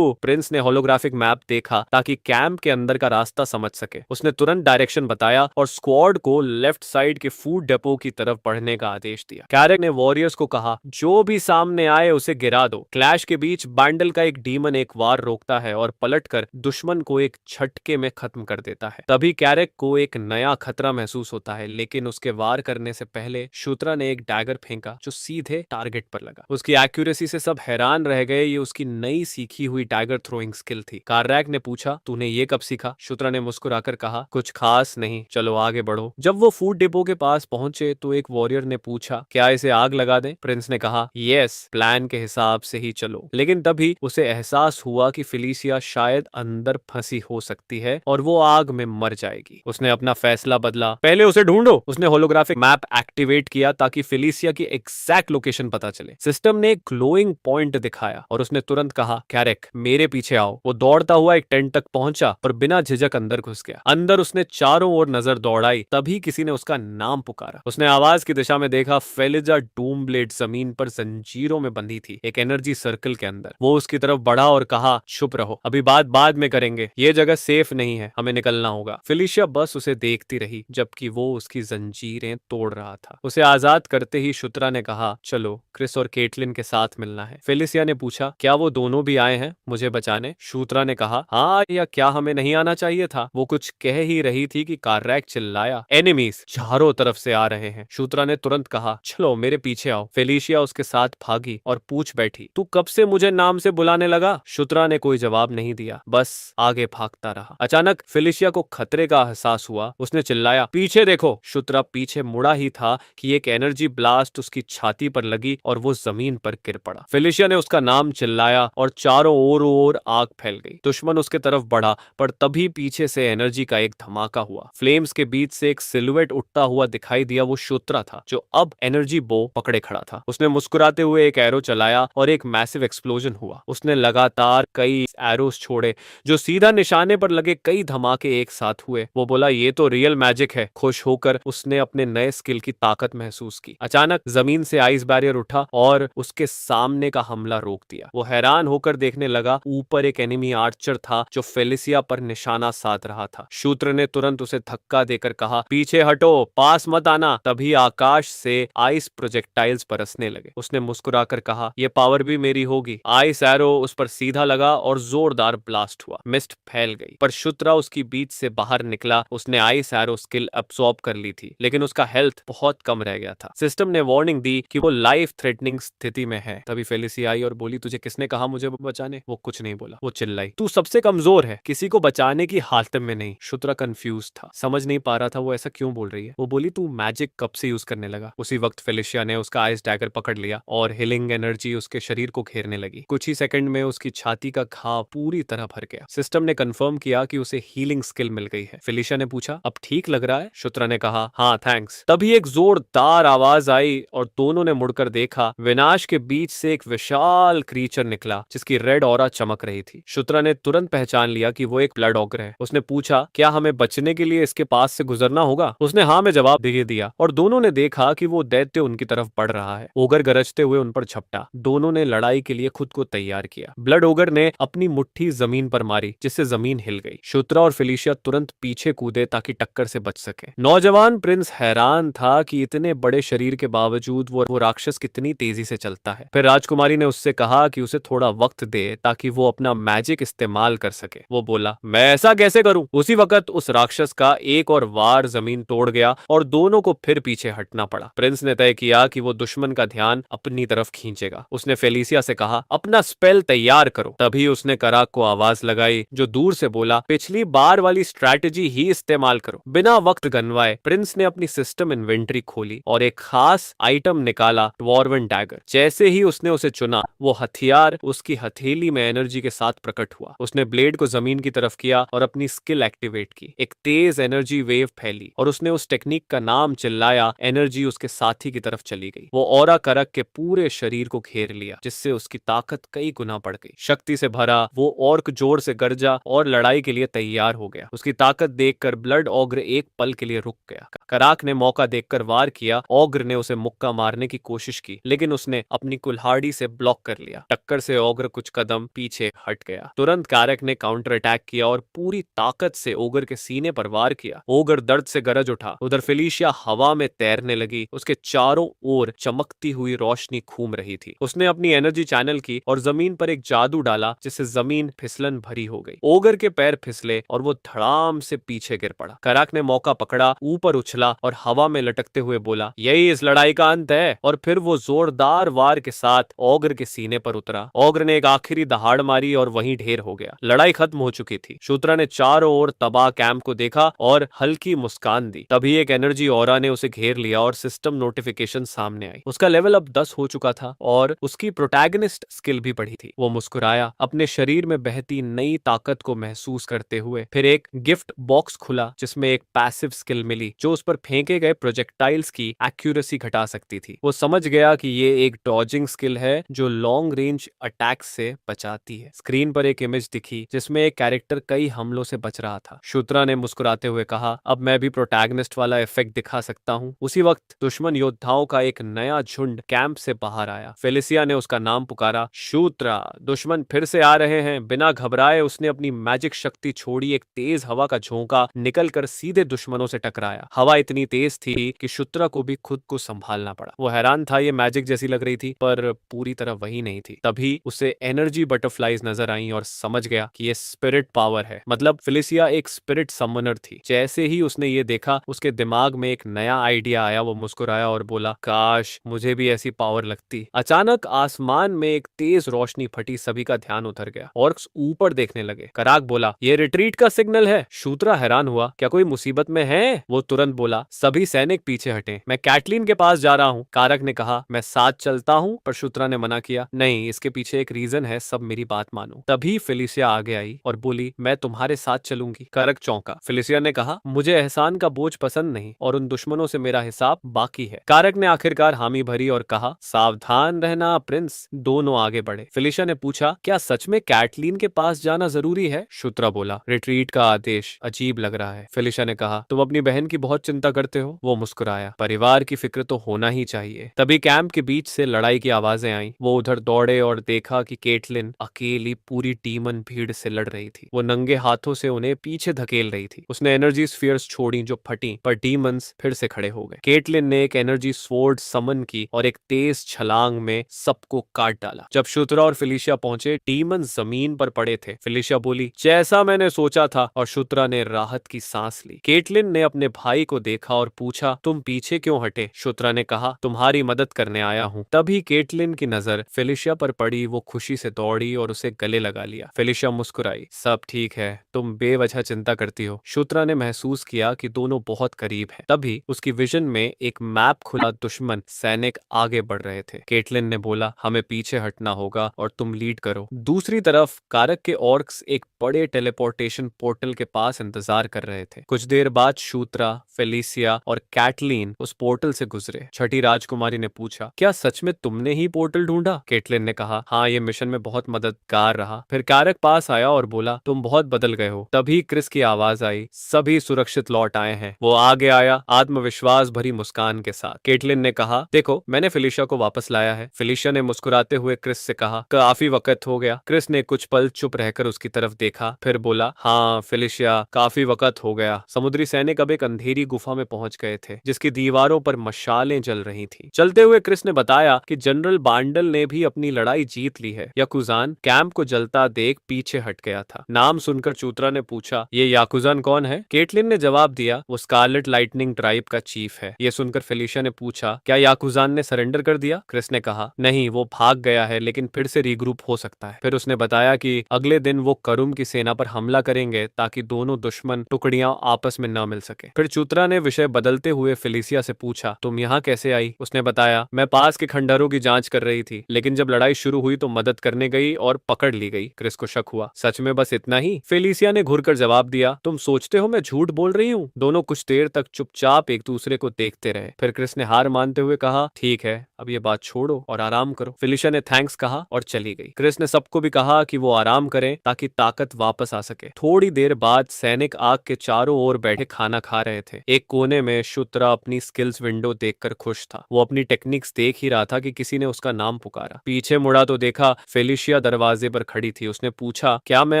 प्रिंस ने होलोग्राफिक मैप देखा ताकि कैंप के अंदर का रास्ता समझ सके। उसने तुरंत डायरेक्शन बताया और स्क्वाड को लेफ्ट साइड के फूड डिपो की तरफ बढ़ने का आदेश दिया। कैरेक ने वॉरियर्स को कहा जो भी सामने आए उसे गिरा दो। क्लैश के बीच बैंडल का एक डीमन एक वार रोकता है और पलटकर दुश्मन को एक झटके में खत्म कर देता है। तभी कैरेक को एक नया खतरा महसूस होता है, लेकिन उसके वार करने से पहले शूत्रा ने एक डैगर फेंका जो सीधे टारगेट पर लगा। उसकी एक्यूरेसी से सब हैरान रह गए, ये उसकी नई सीखी हुई डैगर थ्रोइंग स्किल थी। कार्रैक ने पूछा, तूने ये कब सीखा? शुत्रा ने मुस्कुराकर कहा, कुछ खास नहीं, चलो आगे बढ़ो। जब वो फूड डिपो के पास पहुंचे तो एक वॉरियर ने पूछा, क्या इसे आग लगा दें? प्रिंस ने कहा, यस, प्लान के हिसाब से ही चलो। लेकिन तभी उसे एहसास हुआ कि फेलिसिया शायद अंदर फंसी हो सकती है और वो आग में मर जाएगी। उसने अपना फैसला बदला, पहले उसे ढूंढो। उसने होलोग्राफिक मैप एक्टिवेट किया ताकि फेलिसिया की एग्जैक्ट लोकेशन पता चले। सिस्टम ने एक ग्लोइंग पॉइंट दिखाया और उसने तुरंत कहा, कैरेक मेरे पीछे आओ। वो दौड़ता हुआ एक टेंट तक पहुंचा पर बिना झिझक अंदर घुस गया। अंदर उसने चारों ओर नजर दौड़ाई, तभी किसी ने उसका नाम पुकारा। उसने आवाज की दिशा में देखा, फेलिजा डूमब्लेड जमीन पर जंजीरों में बंधी थी, एक एनर्जी सर्कल के अंदर। वो उसकी तरफ बढ़ा और कहा, चुप रहो, अभी बात बाद में करेंगे, ये जगह सेफ नहीं है, हमें निकलना होगा। फेलिशिया बस उसे देखती रही जबकि वो उसकी जंजीरें तोड़ रहा था। उसे आजाद करते ही शुत्रा ने कहा, चलो क्रिस और केटलिन के साथ मिलना है। फेलिसिया ने पूछा, क्या वो दोनों भी आए हैं मुझे बचाने? शुत्रा ने कहा, हाँ, या क्या हमें नहीं आना चाहिए था? वो कुछ कह ही रही थी कि कार्रैक चिल्लाया, एनिमीज चारों तरफ से आ रहे हैं। शुत्रा ने तुरंत कहा, चलो मेरे पीछे आओ। फेलिशिया उसके साथ भागी और पूछ बैठी, तू कब से मुझे नाम से बुलाने लगा? शुत्रा ने कोई जवाब नहीं दिया, बस आगे भागता रहा। अचानक फेलिशिया को खतरे का एहसास हुआ। उसने चिल्लाया, पीछे देखो। शुत्रा पीछे मुड़ा ही था कि एक एनर्जी ब्लास्ट उसकी छाती पर लगी और वो जमीन पर गिर पड़ा। फेलिशिया ने उसका नाम चिल्लाया और चारों ओर आग फैल गई। दुश्मन उसके तरफ बढ़ा पर तभी पीछे से एनर्जी का एक धमाका हुआ। फ्लेम्स के बीच से एक सिलुएट उठता हुआ दिखाई दिया। वो शुत्रा था जो अब एनर्जी बो पकड़े खड़ा था। उसने मुस्कुराते हुए एक एरो चलाया और एक मैसिव एक्सप्लोजन हुआ। उसने लगातार कई एरोस छोड़े जो सीधा निशाने पर लगे। कई धमाके एक साथ हुए। वो बोला, ये तो रियल मैजिक है। खुश होकर उसने अपने नए स्किल की ताकत महसूस की। अचानक जमीन से आइस बैरियर उठा और उसके सामने का हमला रोक दिया। वो हैरान होकर देखने लगा, ऊपर एक एनिमी आर्चर था जो फेलिसिया पर निशाना साध रहा था। शूत्र ने तुरंत उसे धक्का देकर कहा, पीछे हटो, पास मत आना। तभी आकाश से आइस प्रोजेक्टाइल्स बरसने लगे। उसने मुस्कुराकर कहा, यह पावर भी मेरी होगी। आइस एरो उस पर सीधा लगा और जोरदार ब्लास्ट हुआ। मिस्ट फैल गई पर शुत्रा उसकी बीच से बाहर निकला। उसने आइस एरो स्किल अब्सॉर्ब कर ली थी लेकिन उसका हेल्थ बहुत कम रह गया था। सिस्टम ने वार्निंग दी कि वो लाइफ थ्रेटनिंग स्थिति में है। तभी फेलिसिया आई और बोली, तुझे किसने कहा मुझे बचाने? वो कुछ नहीं बोला। वो चिल्लाई, तू सबसे कमजोर है, किसी को बचाने की हालत में नहीं। शुत्रा कंफ्यूज था, समझ नहीं पा रहा था वो ऐसा क्यों बोल रही है। वो बोली, तू मैजिक कब से यूज करने लगा? उसी वक्त फेलिशिया ने उसका आइस डैगर पकड़ लिया और हीलिंग एनर्जी उसके शरीर को घेरने लगी। कुछ ही सेकंड में उसकी छाती का घाव पूरी तरह भर गया। सिस्टम ने कंफर्म किया कि उसे हीलिंग स्किल मिल गई है। फेलिशिया ने पूछा, अब ठीक लग रहा है? शुत्रा ने कहा, हाँ थैंक्स। तभी एक जोरदार आवाज आई और दोनों ने मुड़कर देखा। विनाश के बीच से एक विशाल क्रीचर निकला जिसकी रेड ऑरा चमक रही थी। शुत्रा ने तुरंत पहचान लिया कि वो एक ब्लड ऑगर है। उसने पूछा, क्या हमें बचने के लिए इसके पास से गुजरना होगा? उसने हाँ में जवाब दे दिया और दोनों ने देखा कि वो दैत्य उनकी तरफ बढ़ रहा है। ओगर गरजते हुए उन पर झपटा। दोनों ने लड़ाई के लिए खुद को तैयार किया। ब्लड ओगर ने अपनी मुट्ठी जमीन पर मारी जिससे जमीन हिल गई। शुत्रा और फेलिशिया तुरंत पीछे कूदे ताकि टक्कर से बच सके। नौजवान प्रिंस हैरान था कि इतने बड़े शरीर के बावजूद वो राक्षस कितनी तेजी से चलता है। फिर राजकुमारी ने उससे कहा कि उसे थोड़ा वक्त दे ताकि वो अपना मैजिक इस्तेमाल कर सके। वो बोला, मैं ऐसा कैसे करूं? उसी वक्त उस राक्षस का एक और वार जमीन तोड़ गया और दोनों को फिर पीछे हटना पड़ा। प्रिंस ने तय किया कि वो दुश्मन का ध्यान अपनी तरफ खींचेगा। उसने फेलिसिया से कहा, अपना स्पेल तैयार करो। तभी उसने कराक को आवाज लगाई जो दूर से बोला, पिछली बार वाली स्ट्रैटेजी ही इस्तेमाल करो। बिना वक्त गनवाए प्रिंस ने अपनी सिस्टम इन्वेंटरी खोली और एक खास आइटम निकाला, ड्वार्वन डैगर। जैसे ही उसने उसे चुना, वो हथियार उसकी हथेली में एनर्जी के साथ प्रकट हुआ। उसने ब्लेड को जमीन की तरफ किया और अपनी स्किल एक्टिवेट की। एक तेज एनर्जी वेव फैली और उसने उस टेक्निक का नाम चिल्लाया। एनर्जी उसके साथी की तरफ चली गई। वो ऑरा करक के पूरे शरीर को घेर लिया जिससे उसकी ताकत कई गुना बढ़ गई। शक्ति से भरा वो ऑर्क जोर से गरजा और लड़ाई के लिए तैयार हो गया। उसकी ताकत देखकर ब्लड ऑग्र एक पल के लिए रुक गया। कराक ने मौका देखकर वार किया। ऑग्र ने उसे मुक्का मारने की कोशिश की लेकिन उसने अपनी कुल्हाड़ी से ब्लॉक कर लिया। टक्कर से ऑग्र कुछ कदम पीछे हट गया। तुरंत कराक ने काउंटर अटैक किया और पूरी ताकत से ओगर के सीने पर वार किया। ओगर दर्द से गरज उठा। उधर फेलिशिया हवा में तैरने लगी। उसके चारों ओर चमकती हुई रोशनी घूम रही थी। उसने अपनी एनर्जी चैनल की और जमीन पर एक जादू डाला जिससे जमीन फिसलन भरी हो गई। ओगर के पैर फिसले और वो धड़ाम से पीछे गिर पड़ा। कराक ने मौका पकड़ा, ऊपर उछला और हवा में लटकते हुए बोला, यही इस लड़ाई का अंत है। और फिर वो जोरदार वार रफ्तार के साथ ऑग्र के सीने पर उतरा। ऑग्र ने एक आखिरी दहाड़ मारी और वहीं ढेर हो गया। लड़ाई खत्म हो चुकी थी। शूद्रा ने चारों ओर तबाह कैंप को देखा और हल्की मुस्कान दी। तभी एक एनर्जी ऑरा ने उसे घेर लिया और सिस्टम नोटिफिकेशन सामने आई। उसका लेवल अब 10 हो चुका था और उसकी प्रोटैगनिस्ट स्किल भी बढ़ी थी। वो मुस्कुराया, अपने शरीर में बहती नई ताकत को महसूस करते हुए। फिर एक गिफ्ट बॉक्स खुला जिसमें एक पैसिव स्किल मिली जो उस पर फेंके गए प्रोजेक्टाइल्स की एक्यूरेसी घटा सकती थी। वो समझ गया कि ये एक डॉजिंग स्किल है जो लॉन्ग रेंज अटैक्स से बचाती है। स्क्रीन पर एक इमेज दिखी जिसमें एक कैरेक्टर कई हमलों से बच रहा था। शूद्रा ने मुस्कुराते हुए कहा, अब मैं भी प्रोटैगनिस्ट वाला इफेक्ट दिखा सकता हूँ। उसी वक्त दुश्मन योद्धाओं का एक नया झुंड कैंप से बाहर आया। फेलिसिया ने उसका नाम पुकारा, शूद्रा, दुश्मन फिर से आ रहे हैं। बिना घबराए उसने अपनी मैजिक शक्ति छोड़ी। एक तेज हवा का झोंका निकलकर सीधे दुश्मनों से टकराया। हवा इतनी तेज थी कि शूद्रा को भी खुद को संभालना पड़ा। वो हैरान था, ये मैजिक जैसी लग रही थी पर पूरी तरह वही नहीं थी। तभी उसे एनर्जी बटरफ्लाईज नजर आई और समझ गया कि ये स्पिरिट पावर है। मतलब फेलिसिया एक स्पिरिट समनर थी। जैसे ही उसने ये देखा उसके दिमाग में एक नया आइडिया आया। वो मुस्कुराया और बोला, काश मुझे भी ऐसी पावर लगती। अचानक आसमान में एक तेज रोशनी फटी। सभी का ध्यान उतर गया। ऑर्क्स ऊपर देखने लगे। कराक बोला, ये रिट्रीट का सिग्नल है। शूद्रा हैरान हुआ, क्या कोई मुसीबत में है? वो तुरंत बोला, सभी सैनिक पीछे हटे, मैं कैटलीन के पास जा रहा हूँ। कारक ने कहा, मैं साथ चलता हूँ, पर शूद्रा ने मना किया, नहीं, इसके पीछे एक रीजन है, सब मेरी बात मानो। तभी फेलिसिया आगे आई और बोली, मैं तुम्हारे साथ चलूंगी। कारक चौंका। फेलिसिया ने कहा, मुझे एहसान का बोझ पसंद नहीं और उन दुश्मनों से मेरा हिसाब बाकी है। कारक ने आखिरकार हामी भरी और कहा, सावधान रहना प्रिंस। दोनों आगे बढ़े। फेलिसिया ने पूछा, क्या सच में कैटलीन के पास जाना जरूरी है? शूद्रा बोला, रिट्रीट का आदेश अजीब लग रहा है। फेलिसिया ने कहा, तुम अपनी बहन की बहुत चिंता करते हो। वो मुस्कुराया, परिवार की फिक्र तो होना ही चाहिए। तभी कैंप के बीच से लड़ाई की आवाजें आईं। वो उधर दौड़े और देखा कि केटलिन अकेली पूरी डीमन भीड़ से लड़ रही थी। वो नंगे हाथों से उन्हें पीछे धकेल रही थी। उसने एनर्जी स्फीयर्स छोड़ी जो फटी, पर डीमंस फिर से खड़े हो गए। केटलिन ने एक एनर्जी स्वॉर्ड समन की और एक तेज छलांग में सबको काट डाला। जब शूद्रा और फेलिसिया पहुंचे, डीमन जमीन पर पड़े थे। फेलिसिया बोली, जैसा मैंने सोचा था, और शूद्रा ने राहत की सांस ली। केटलिन ने अपने भाई को देखा और पूछा, तुम पीछे क्यों हटे? शूद्रा ने कहा, तुम्हारी मदद करने आया हूँ। तभी केटलिन की नजर फेलिसिया पर पड़ी। वो खुशी से दौड़ी और उसे गले लगा लिया। फेलिसिया मुस्कुराई, सब ठीक है, तुम बेवजह चिंता करती हो। शूद्रा ने महसूस किया कि दोनों बहुत करीब हैं। तभी उसकी विजन में एक मैप खुला। दुश्मन सैनिक आगे बढ़ रहे थे। केटलिन ने बोला, हमें पीछे हटना होगा और तुम लीड करो। दूसरी तरफ कारक के ऑर्क्स एक बड़े टेलीपोर्टेशन पोर्टल के पास इंतजार कर रहे थे। कुछ देर बाद शूद्रा, फेलिसिया और कैटलीन उस पोर्टल से गुजरे। छठी राजकुमारी ने पूछा, क्या सच में तुमने ही पोर्टल ढूंढा? केटलिन ने कहा, हाँ, ये मिशन में बहुत मददगार रहा। फिर कारक पास आया और बोला, तुम बहुत बदल गए हो। तभी क्रिस की आवाज आई, सभी सुरक्षित लौट आए हैं। वो आगे आया, आत्मविश्वास भरी मुस्कान के साथ। केटलिन ने कहा, देखो, मैंने फेलिसिया को वापस लाया है। फेलिसिया ने मुस्कुराते हुए क्रिस से कहा, काफी वक्त हो गया। क्रिस ने कुछ पल चुप रहकर उसकी तरफ देखा, फिर बोला, हाँ फेलिसिया, काफी वक्त हो गया। समुद्री सैनिक अब एक अंधेरी गुफा में पहुंच गए थे जिसकी दीवारों पर मशालें जल रही थी। चलते हुए क्रिस ने बताया कि जनरल बांडल ने भी अपनी लड़ाई जीत ली है। याकुजान कैंप को जलता देख पीछे हट गया था। नाम सुनकर चूत्रा ने पूछा, ये याकुजान कौन है? केटलिन ने जवाब दिया, वो स्कारलेट लाइटनिंग ट्राइब का चीफ है। ये सुनकर फेलिसिया ने पूछा, क्या याकुजान ने सरेंडर कर दिया? क्रिस ने कहा, नहीं, वो भाग गया है, लेकिन फिर से रीग्रुप हो सकता है। फिर उसने बताया कि अगले दिन वो करुम की सेना पर हमला करेंगे ताकि दोनों दुश्मन टुकड़ियां आपस में न मिल सके। फिर चूत्रा ने विषय बदलते हुए फेलिसिया से पूछा, तुम यहाँ कैसे आई? उसने बताया, मैं पास के खंडहरों की जांच कर रही थी, लेकिन जब लड़ाई शुरू हुई तो मदद करने गई और पकड़ ली गई। क्रिस को शक हुआ, सच में बस इतना ही? फेलिसिया ने घुरकर जवाब दिया, तुम सोचते हो मैं झूठ बोल रही हूँ? दोनों कुछ देर तक चुपचाप एक दूसरे को देखते रहे। फिर क्रिस ने हार मानते हुए कहा, ठीक है, अब ये बात छोड़ो और आराम करो। फेलिसिया ने थैंक्स कहा और चली गई। क्रिस ने सबको भी कहा कि वो आराम करें ताकि ताकत वापस आ सके। थोड़ी देर बाद सैनिक आग के चारों ओर बैठे खाना खा रहे थे। एक कोने में शूद्रा अपनी स्किल्स विंडो देखकर खुश था। वो अपनी टेक्निक्स देख ही रहा था कि किसी ने उसका नाम पुकारा। पीछे मुड़ा तो देखा फेलिसिया दरवाजे पर खड़ी थी। उसने पूछा, क्या मैं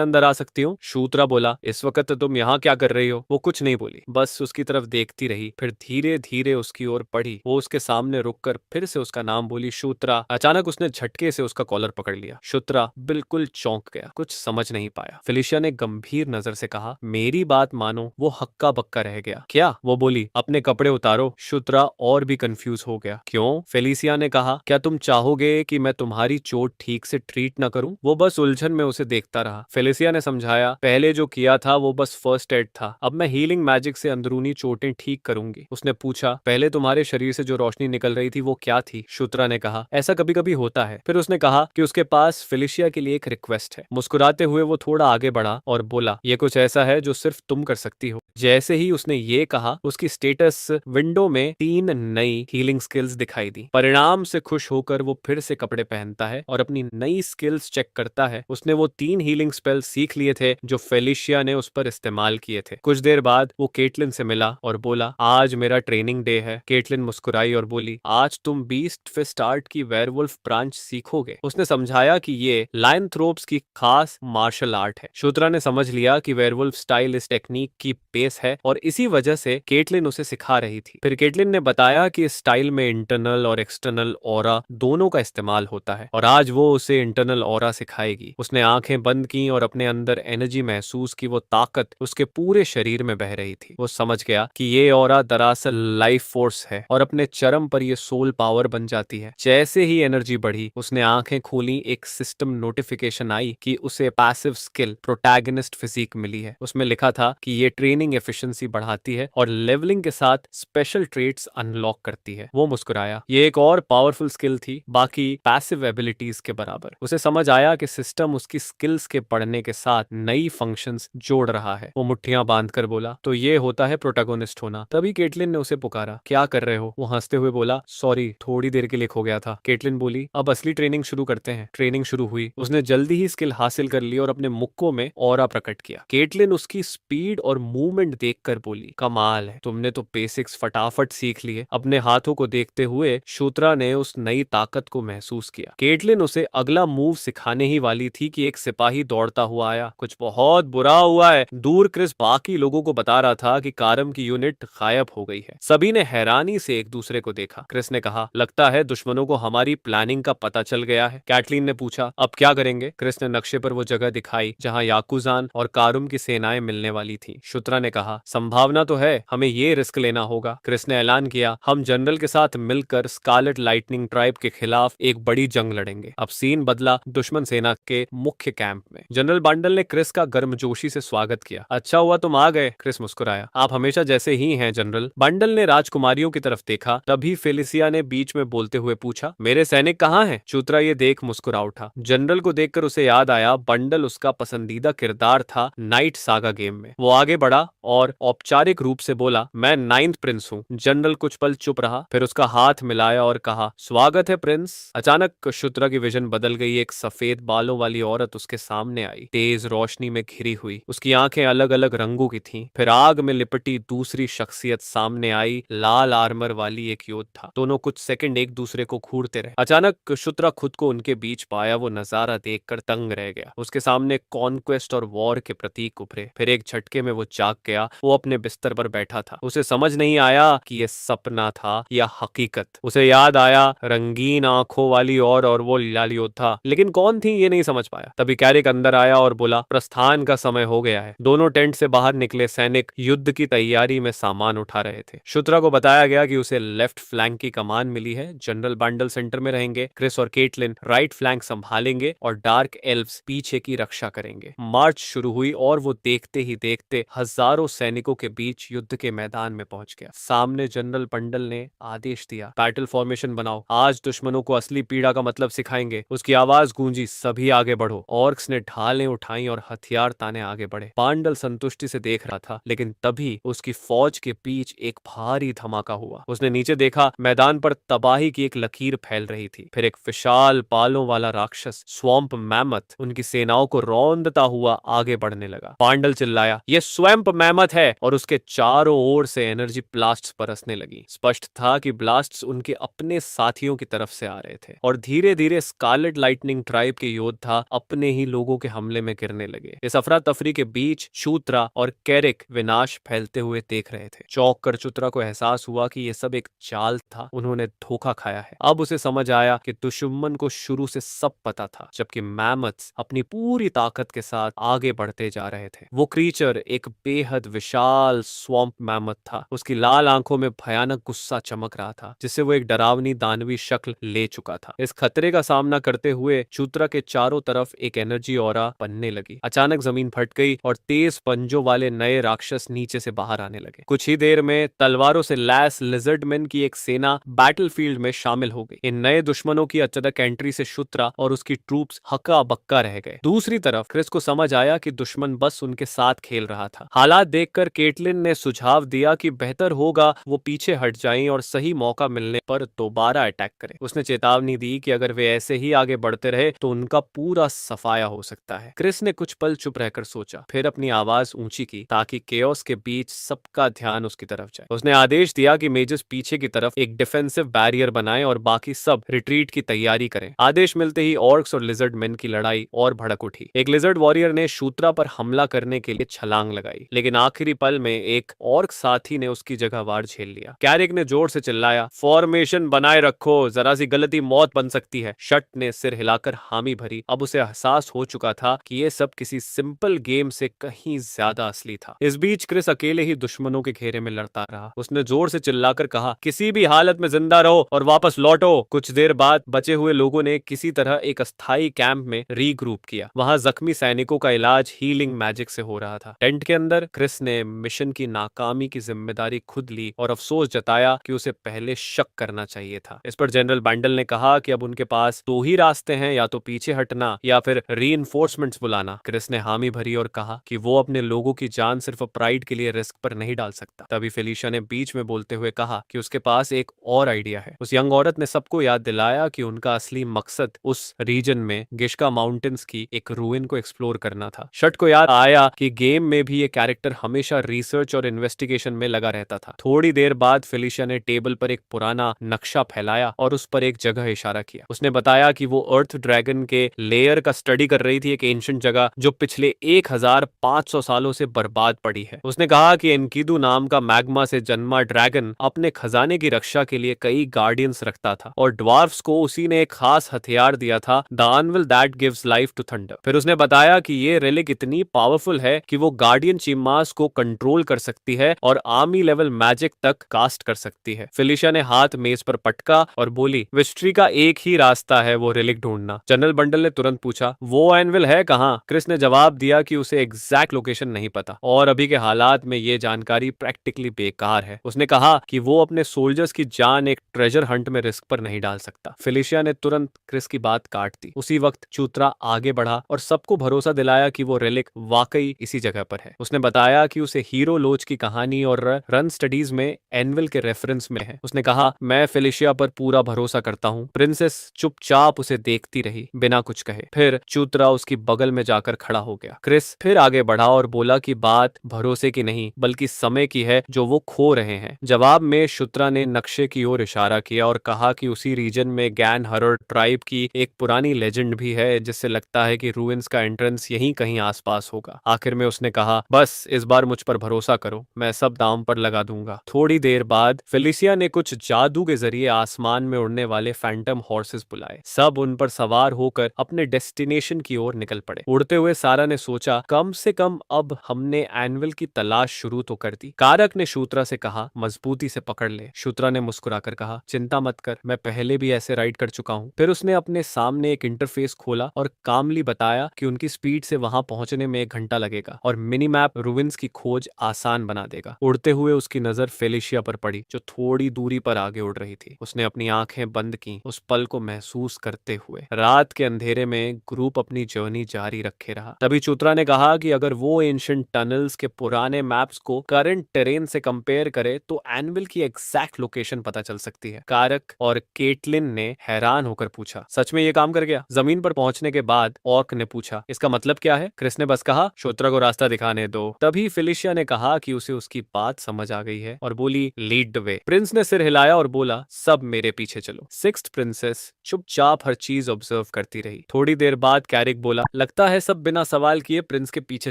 अंदर आ सकती हूँ? शूद्रा बोला, इस वक्त तुम यहाँ क्या कर रही हो? वो कुछ नहीं बोली, बस उसकी तरफ देखती रही। फिर धीरे धीरे उसकी ओर बढ़ी। वो उसके सामने रुककर फिर से उसका नाम बोली, शूद्रा। अचानक उसने झटके से उसका कॉलर पकड़ लिया। शूद्रा बिल्कुल चौंक गया, कुछ समझ नहीं पाया। फेलिसिया ने गंभीर नजर से कहा, मेरी बात मानो। वो हक्का बक्का रह गया। क्या? वो बोली, अपने कपड़े उतारो। शूद्रा और भी कंफ्यूज हो गया। क्यों? फेलिसिया ने कहा, क्या तुम चाहोगे कि मैं तुम्हारी चोट ठीक से ट्रीट ना करूं? वो बस उलझन में उसे देखता रहा। फेलिसिया ने समझाया, पहले जो किया था वो बस फर्स्ट एड था, अब मैं हीलिंग मैजिक से अंदरूनी चोटें ठीक करूंगी। उसने पूछा, पहले तुम्हारे शरीर से जो रोशनी निकल रही थी वो क्या थी? शूत्रा ने कहा, ऐसा कभी कभी होता है। फिर उसने कहा कि उसके पास फेलिसिया के लिए एक रिक्वेस्ट है। मुस्कुराते हुए वो थोड़ा आगे बढ़ा और बोला, ये कुछ ऐसा है जो सिर्फ तुम कर सकती हो। जैसे ही उसने ये कहा, उसकी स्टेटस विंडो में 3 नई हीलिंग स्किल्स दिखाई दी। परिणाम से खुश होकर वो फिर से कपड़े पहनता है और अपनी नई स्किल्स चेक करता है। उसने वो 3 हीलिंग स्पेल सीख लिए थे जो फेलिशिया ने उस पर इस्तेमाल किए थे। कुछ देर बाद वो केटलिन से मिला और बोला, आज मेरा ट्रेनिंग डे है। केटलिन मुस्कुराई और बोली, आज तुम बीस्ट फिस्ट आर्ट की वेयरवुल्फ ब्रांच सीखोगे। उसने समझाया कि ये लायनथ्रोप्स की खास मार्शल आर्ट है। शूत्रा ने समझ लिया कि वेयरवुल्फ स्टाइल इस टेक्निक की बेस है और इसी वजह से केटलिन उसे सिखा रही थी। फिर केटलिन ने बताया कि इस स्टाइल में इंटरनल और एक्सटर्नल ऑरा दोनों का इस्तेमाल होता है और आज वो उसे इंटरनल ऑरा सिखाएगी। उसने आंखें बंद की और अपने अंदर एनर्जी महसूस की। वो ताकत उसके पूरे शरीर में बह रही थी। वो समझ गया कि ये ऑरा दरअसल लाइफ फोर्स है और अपने चरम पर ये सोल पावर बन जाती है। जैसे ही एनर्जी बढ़ी, उसने आंखें खोली, एक सिस्टम नोटिफिकेशन आई कि उसे पैसिव स्किल प्रोटैगनिस्ट फिजिक मिली है। उसमें लिखा था कि ये ट्रेनिंग एफिशिएंसी बढ़ाती है और लेवलिंग के साथ स्पेशल ट्रेट्स अनलॉक करती है। वो मुस्कुराया। ये एक और पावरफुल स्किल थी, बाकी पैसिव एबिलिटीज के बराबर। उसे समझ आया कि सिस्टम उसकी स्किल्स के बढ़ने के साथ नई फंक्शंस जोड़ रहा है। वो मुट्ठियां बांधकर बोला, तो ये होता है प्रोटैगनिस्ट होना। तभी केटलिन ने उसे पुकारा, क्या कर रहे हो? वो हंसते हुए बोला, सॉरी, थोड़ी देर के लिए खो गया था। केटलिन बोली, अब असली ट्रेनिंग शुरू करते हैं। ट्रेनिंग शुरू हुई। उसने जल्दी ही स्किल हासिल कर ली और अपने मुक्कों में ऑरा प्रकट किया। केटलिन उसकी स्पीड और मूवमेंट देखकर बोली, कमाल है, तुमने तो बेसिक्स फटाफट सीख लिए। अपने हाथों को देखते हुए शूत्रा ने उस नई ताकत को महसूस किया। केटलिन उसे अगला मूव सिखाने ही वाली थी कि एक सिपाही दौड़ता हुआ आया। कुछ बहुत बुरा हुआ है। दूर क्रिस बाकी लोगों को बता रहा था कि कारम की यूनिट गायब हो गई है। सभी ने हैरानी से एक दूसरे को देखा। क्रिस ने कहा, लगता है दुश्मनों को हमारी प्लानिंग का पता चल गया है। कैटलीन ने पूछा, अब क्या करेंगे? क्रिस ने नक्शे पर वो जगह दिखाई जहां याकुजान और कारुम की सेनाएं मिलने वाली थी। शूत्रा ने कहा, संभावना तो है, हमें ये रिस्क लेना होगा। क्रिस ने ऐलान किया, हम जनरल के साथ मिलकर स्कारलेट लाइटनिंग ट्राइब के खिलाफ एक बड़ी जंग लड़ेंगे। अब सीन बदला दुश्मन सेना के मुख्य कैंप में। जनरल बंडल ने क्रिस का गर्मजोशी से स्वागत किया। अच्छा हुआ तुम आ गए। क्रिस मुस्कुराया, आप हमेशा जैसे ही हैं जनरल। बंडल ने राजकुमारियों की तरफ देखा। तभी फेलिसिया ने बीच में बोलते हुए पूछा, मेरे सैनिक कहाँ हैं? शूत्रा ये देख मुस्कुरा उठा। जनरल को देखकर उसे याद आया, बंडल उसका पसंदीदा किरदार था नाइट सागा गेम में। वो आगे बढ़ा और औपचारिक रूप से बोला, मैं 9th प्रिंस हूँ। जनरल कुछ पल चुप रहा, फिर उसका हाथ मिलाया और कहा, स्वागत है प्रिंस। अचानक शूत्रा की विजन बदल गई। एक सफेद बालों वाली औरत उसके सामने आई, तेज रोशनी में घिरी हुई। उसकी आंखें अलग अलग रंगों की थीं। फिर आग में लिपटी दूसरी शख्सियत सामने आई, लाल आर्मर वाली एक योद्धा। दोनोों कुछ सेकंड एक दूसरे को घूरते रहे। अचानक शूत्रा खुद को उनके बीच पाया। वो नजारा देखकर दंग रह गया। उसके सामने कॉन्क्वेस्ट और वॉर के प्रतीक उभरे। फिर एक झटके में वो जाग गया। वो अपने बिस्तर पर बैठा था। उसे समझ नहीं आया कि यह सपना था या हकीकत। उसे याद आया रंगीन आंखों वाली और वो लाल योद्धा, लेकिन कौन थी ये नहीं समझ पाया। तभी कैरिक अंदर आया और बोला, प्रस्थान का समय हो गया है। दोनों टेंट से बाहर निकले सैनिक युद्ध की तैयारी में सामान उठा रहे थे। शूत्रा को बताया गया कि उसे लेफ्ट फ्लैंक की कमान मिली है। जनरल बंडल सेंटर में रहेंगे, क्रिस और केटलिन राइट फ्लैंक संभालेंगे और डार्क एल्व्स पीछे की रक्षा करेंगे। मार्च शुरू हुई और वो देखते ही देखते हजारों सैनिकों के बीच युद्ध के मैदान में पहुंच गया। सामने जनरल बंडल ने आदेश दिया, बैटल फॉर्मेशन बनाओ, आज दुश्मनों को असली पीड़ा का मतलब सिखाएंगे। उसकी आवाज गूंजी, सभी आगे बढ़ो। ऑर्क्स ने ढालें उठाई और हथियार ताने आगे बढ़े। पांडल संतुष्टि से देख रहा था, लेकिन तभी उसकी फौज के बीच एक भारी धमाका हुआ। उसने नीचे देखा, मैदान पर तबाही की एक लकीर फैल रही थी। फिर एक विशाल बालों वाला राक्षस स्वैम्प मैमथ उनकी सेनाओं को रौंदता हुआ आगे बढ़ने लगा। पांडल चिल्लाया, ये स्वैम्प मैमथ है, और उसके चारों ओर से एनर्जी ब्लास्ट्स बरसने लगी। स्पष्ट था कि ब्लास्ट्स उनके अपने साथियों की तरफ से आ रहे थे और धीरे धीरे स्कारलेट लाइटनिंग ट्राइब के योद्धा अपने ही लोगों के हमले में गिरने लगे। इस अफरा तफरी के बीच शूत्रा और कैरिक विनाश फैलते हुए देख रहे थे। चौंक कर शूत्रा को एहसास हुआ कि यह सब एक चाल था। उन्होंने धोखा खाया है। अब उसे समझ आया कि दुश्मन को शुरू से सब पता था, जबकि मैमथ्स अपनी पूरी ताकत के साथ आगे बढ़ते जा रहे थे। वो क्रीचर एक बेहद शायद विशाल स्वॉम्प मैमथ था। उसकी लाल आंखों में भयानक गुस्सा चमक रहा था, जिससे वो एक डरावनी दानवी शक्ल ले चुका था। इस खतरे का सामना करते हुए चूत्रा के चारों तरफ एक एनर्जी ऑरा बनने लगी। अचानक जमीन फट गई और तेज पंजों वाले नए राक्षस नीचे से बाहर आने लगे। कुछ ही देर में तलवारों से लैस लिजर्डमैन की एक सेना बैटलफील्ड में शामिल हो गई। इन नए दुश्मनों की अचानक एंट्री से शुत्रा और उसकी ट्रूप्स हक्का बक्का रह गए। दूसरी तरफ क्रिस को समझ आया कि दुश्मन बस उनके साथ खेल रहा था। हालात देखकर केटलिन ने सुझाव दिया कि बेहतर होगा वो पीछे हट जाएं और सही मौका मिलने पर दोबारा अटैक करें। उसने चेतावनी दी कि अगर वे ऐसे ही आगे बढ़ते रहे तो उनका पूरा सफाया हो सकता है। क्रिस ने कुछ पल चुप रहकर सोचा, फिर अपनी आवाज ऊंची की ताकि केओस के बीच सबका ध्यान उसकी तरफ जाए। उसने आदेश दिया कि मेजर्स पीछे की तरफ एक डिफेंसिव बैरियर बनाएं और बाकी सब रिट्रीट की तैयारी करें। आदेश मिलते ही ऑर्क्स और लिजर्ड मैन की लड़ाई और भड़क उठी। एक लिजर्ड वॉरियर ने शूत्रा पर हमला करने के लिए छलांग लगाई, लेकिन आखिरी पल में एक ऑर्क साथी ने उसकी जगह वार झेल लिया। कैरिक ने जोर से चिल्लाया, फॉर्मेशन बनाए रखो, जरा सी गलती मौत बन सकती है। शट ने सिर हिलाकर हामी भरी। अब उसे एहसास हो चुका था कि यह सब किसी सिंपल गेम से कहीं ज्यादा असली था। इस बीच क्रिस अकेले ही दुश्मनों के घेरे में लड़ता रहा। उसने जोर से चिल्लाकर कहा, किसी भी हालत में जिंदा रहो और वापस लौटो। कुछ देर बाद बचे हुए लोगों ने किसी तरह एक अस्थायी कैंप में रीग्रुप किया। वहां जख्मी सैनिकों का इलाज हीलिंग मैजिक से हो रहा था। टेंट के अंदर क्रिस ने मिशन की नाकामी की जिम्मेदारी खुद ली और अफसोस जताया कि उसे पहले शक करना चाहिए था। इस पर जनरल बैंडल ने कहा कि अब उनके पास दो ही रास्ते हैं, या तो पीछे हटना या फिर रीइंफोर्समेंट्स बुलाना। क्रिस ने हामी भरी और कहा कि वो अपने लोगों की जान सिर्फ प्राइड के लिए रिस्क पर नहीं डाल सकता। तभी फेलिशिया ने बीच में बोलते हुए कहा कि उसके पास एक और आइडिया है। उस यंग औरत ने सबको याद दिलाया कि उनका असली मकसद उस रीजन में गिश्का माउंटेन्स की एक रूइन को एक्सप्लोर करना था। शट को याद आया कि गेम में भी ये कैरेक्टर हमेशा रिसर्च और इन्वेस्टिगेशन में लगा रहता था। थोड़ी देर बाद फेलिशिया ने टेबल पर एक पुराना नक्शा फैलाया और उस पर एक जगह इशारा किया। उसने बताया कि वो अर्थ ड्रैगन के लेयर का स्टडी कर रही थी, एक एंशिएंट जगह जो पिछले 1500 सालों से बर्बाद पड़ी है। उसने कहा कि एनकीदू नाम का मैग्मा से जन्मा ड्रैगन अपने खजाने की रक्षा के लिए कई गार्डियंस रखता था और ड्वार्फ्स को उसी ने एक खास हथियार दिया था, the anvil that gives life to thunder. फिर उसने बताया कि ये रेलिक इतनी पावरफुल है कि वो गार्डियन चीमास को कंट्रोल कर सकती है और आर्मी लेवल मैजिक तक कास्ट कर सकती है। फेलिशिया ने हाथ मेज पर पटका और बोली, विस्ट्री का एक ही रास्ता है, वो रेलिक ढूंढना। जनरल बंडल ने तुरंत पूछा, वो एनविल है कहाँ? क्रिस ने जवाब दिया कि उसे एग्जैक्ट लोकेशन नहीं पता और अभी के हालात में ये जानकारी प्रैक्टिकली बेकार है। उसने कहा कि वो अपने सोल्जर्स की जान एक ट्रेजर हंट में रिस्क पर नहीं डाल सकता। फेलिशिया ने तुरंत क्रिस की बात काट दी। उसी वक्त चूत्रा आगे बढ़ा और सबको भरोसा दिलाया कि वो रेलिक वाकई इसी जगह पर है। उसने बताया कि उसे हीरो लोच की कहानी और रन स्टडीज में एनविल के रेफरेंस में है। उसने कहा, मैं फेलिशिया पर पूरा भरोसा करता हूँ। प्रिंसेस चुपचाप उसे देखती रही बिना कुछ कहे। फिर चूत्रा उसकी बगल में जाकर खड़ा हो गया। क्रिस फिर आगे बढ़ा और बोला कि बात भरोसे की नहीं बल्कि समय की है जो वो खो रहे हैं। जवाब में शुत्रा ने नक्शे की ओर इशारा किया और कहा कि उसी रीजन में गैन हरर ट्राइब की एक पुरानी लेजेंड भी है, जिससे लगता है कि रूइंस का एंट्रेंस यहीं कहीं आसपास होगा। आखिर में उसने कहा, बस इस बार मुझ पर भरोसा करो, मैं सब दांव पर लगा दूंगा। थोड़ी देर बाद फेलिशिया ने कुछ जादू के जरिए आसमान में उड़ने वाले फैंटम हॉर्सेस बुलाए। सब उन पर सवार होकर अपने डेस्टिनेशन की ओर निकल पड़े। उड़ते हुए सारा ने सोचा, कम से कम अब हमने एनविल की तलाश शुरू तो कर दी। कारक ने शूत्रा से कहा, मजबूती से पकड़ ले। शूत्रा ने मुस्कुराकर कहा, चिंता मत कर, मैं पहले भी ऐसे राइड कर चुका हूँ। फिर उसने अपने सामने एक इंटरफेस खोला और कामली बताया कि उनकी स्पीड से वहां पहुंचने में 1 घंटा लगेगा और मिनी मैप रूइंस की खोज आसान बना देगा। उड़ते हुए उसकी नजर फेलिशिया पर पड़ी जो थोड़ी दूरी पर आगे उड़ रही थी। उसने अपनी आंखें बंद की, उस पल को महसूस करते हुए। रात के अंधेरे में ग्रुप अपनी जर्नी जारी रखे रहा। तभी चूत्रा ने कहा कि अगर वो एंशिएंट टनल्स के पुराने मैप्स को करंट टेरेन से कंपेयर करे तो एनविल की एग्जैक्ट लोकेशन पता चल सकती है। कारक और केटलिन ने हैरान होकर पूछा, सच में ये काम कर गया? जमीन पर पहुंचने के बाद ऑर्क ने पूछा, इसका मतलब क्या है? क्रिस ने बस कहा, शूत्रा को रास्ता दिखाने दो। तभी फेलिशिया ने कहा कि उसे उसकी बात समझ आ गई है और बोली, लीड द वे। प्रिंस ने सिर हिलाया और बोला, सब मेरे पीछे चलो। सिक्स्थ प्रिंसेस चुपचाप हर चीज ऑब्जर्व करती रही। थोड़ी देर बाद कैरिक बोला, लगता है सब बिना सवाल किए प्रिंस के पीछे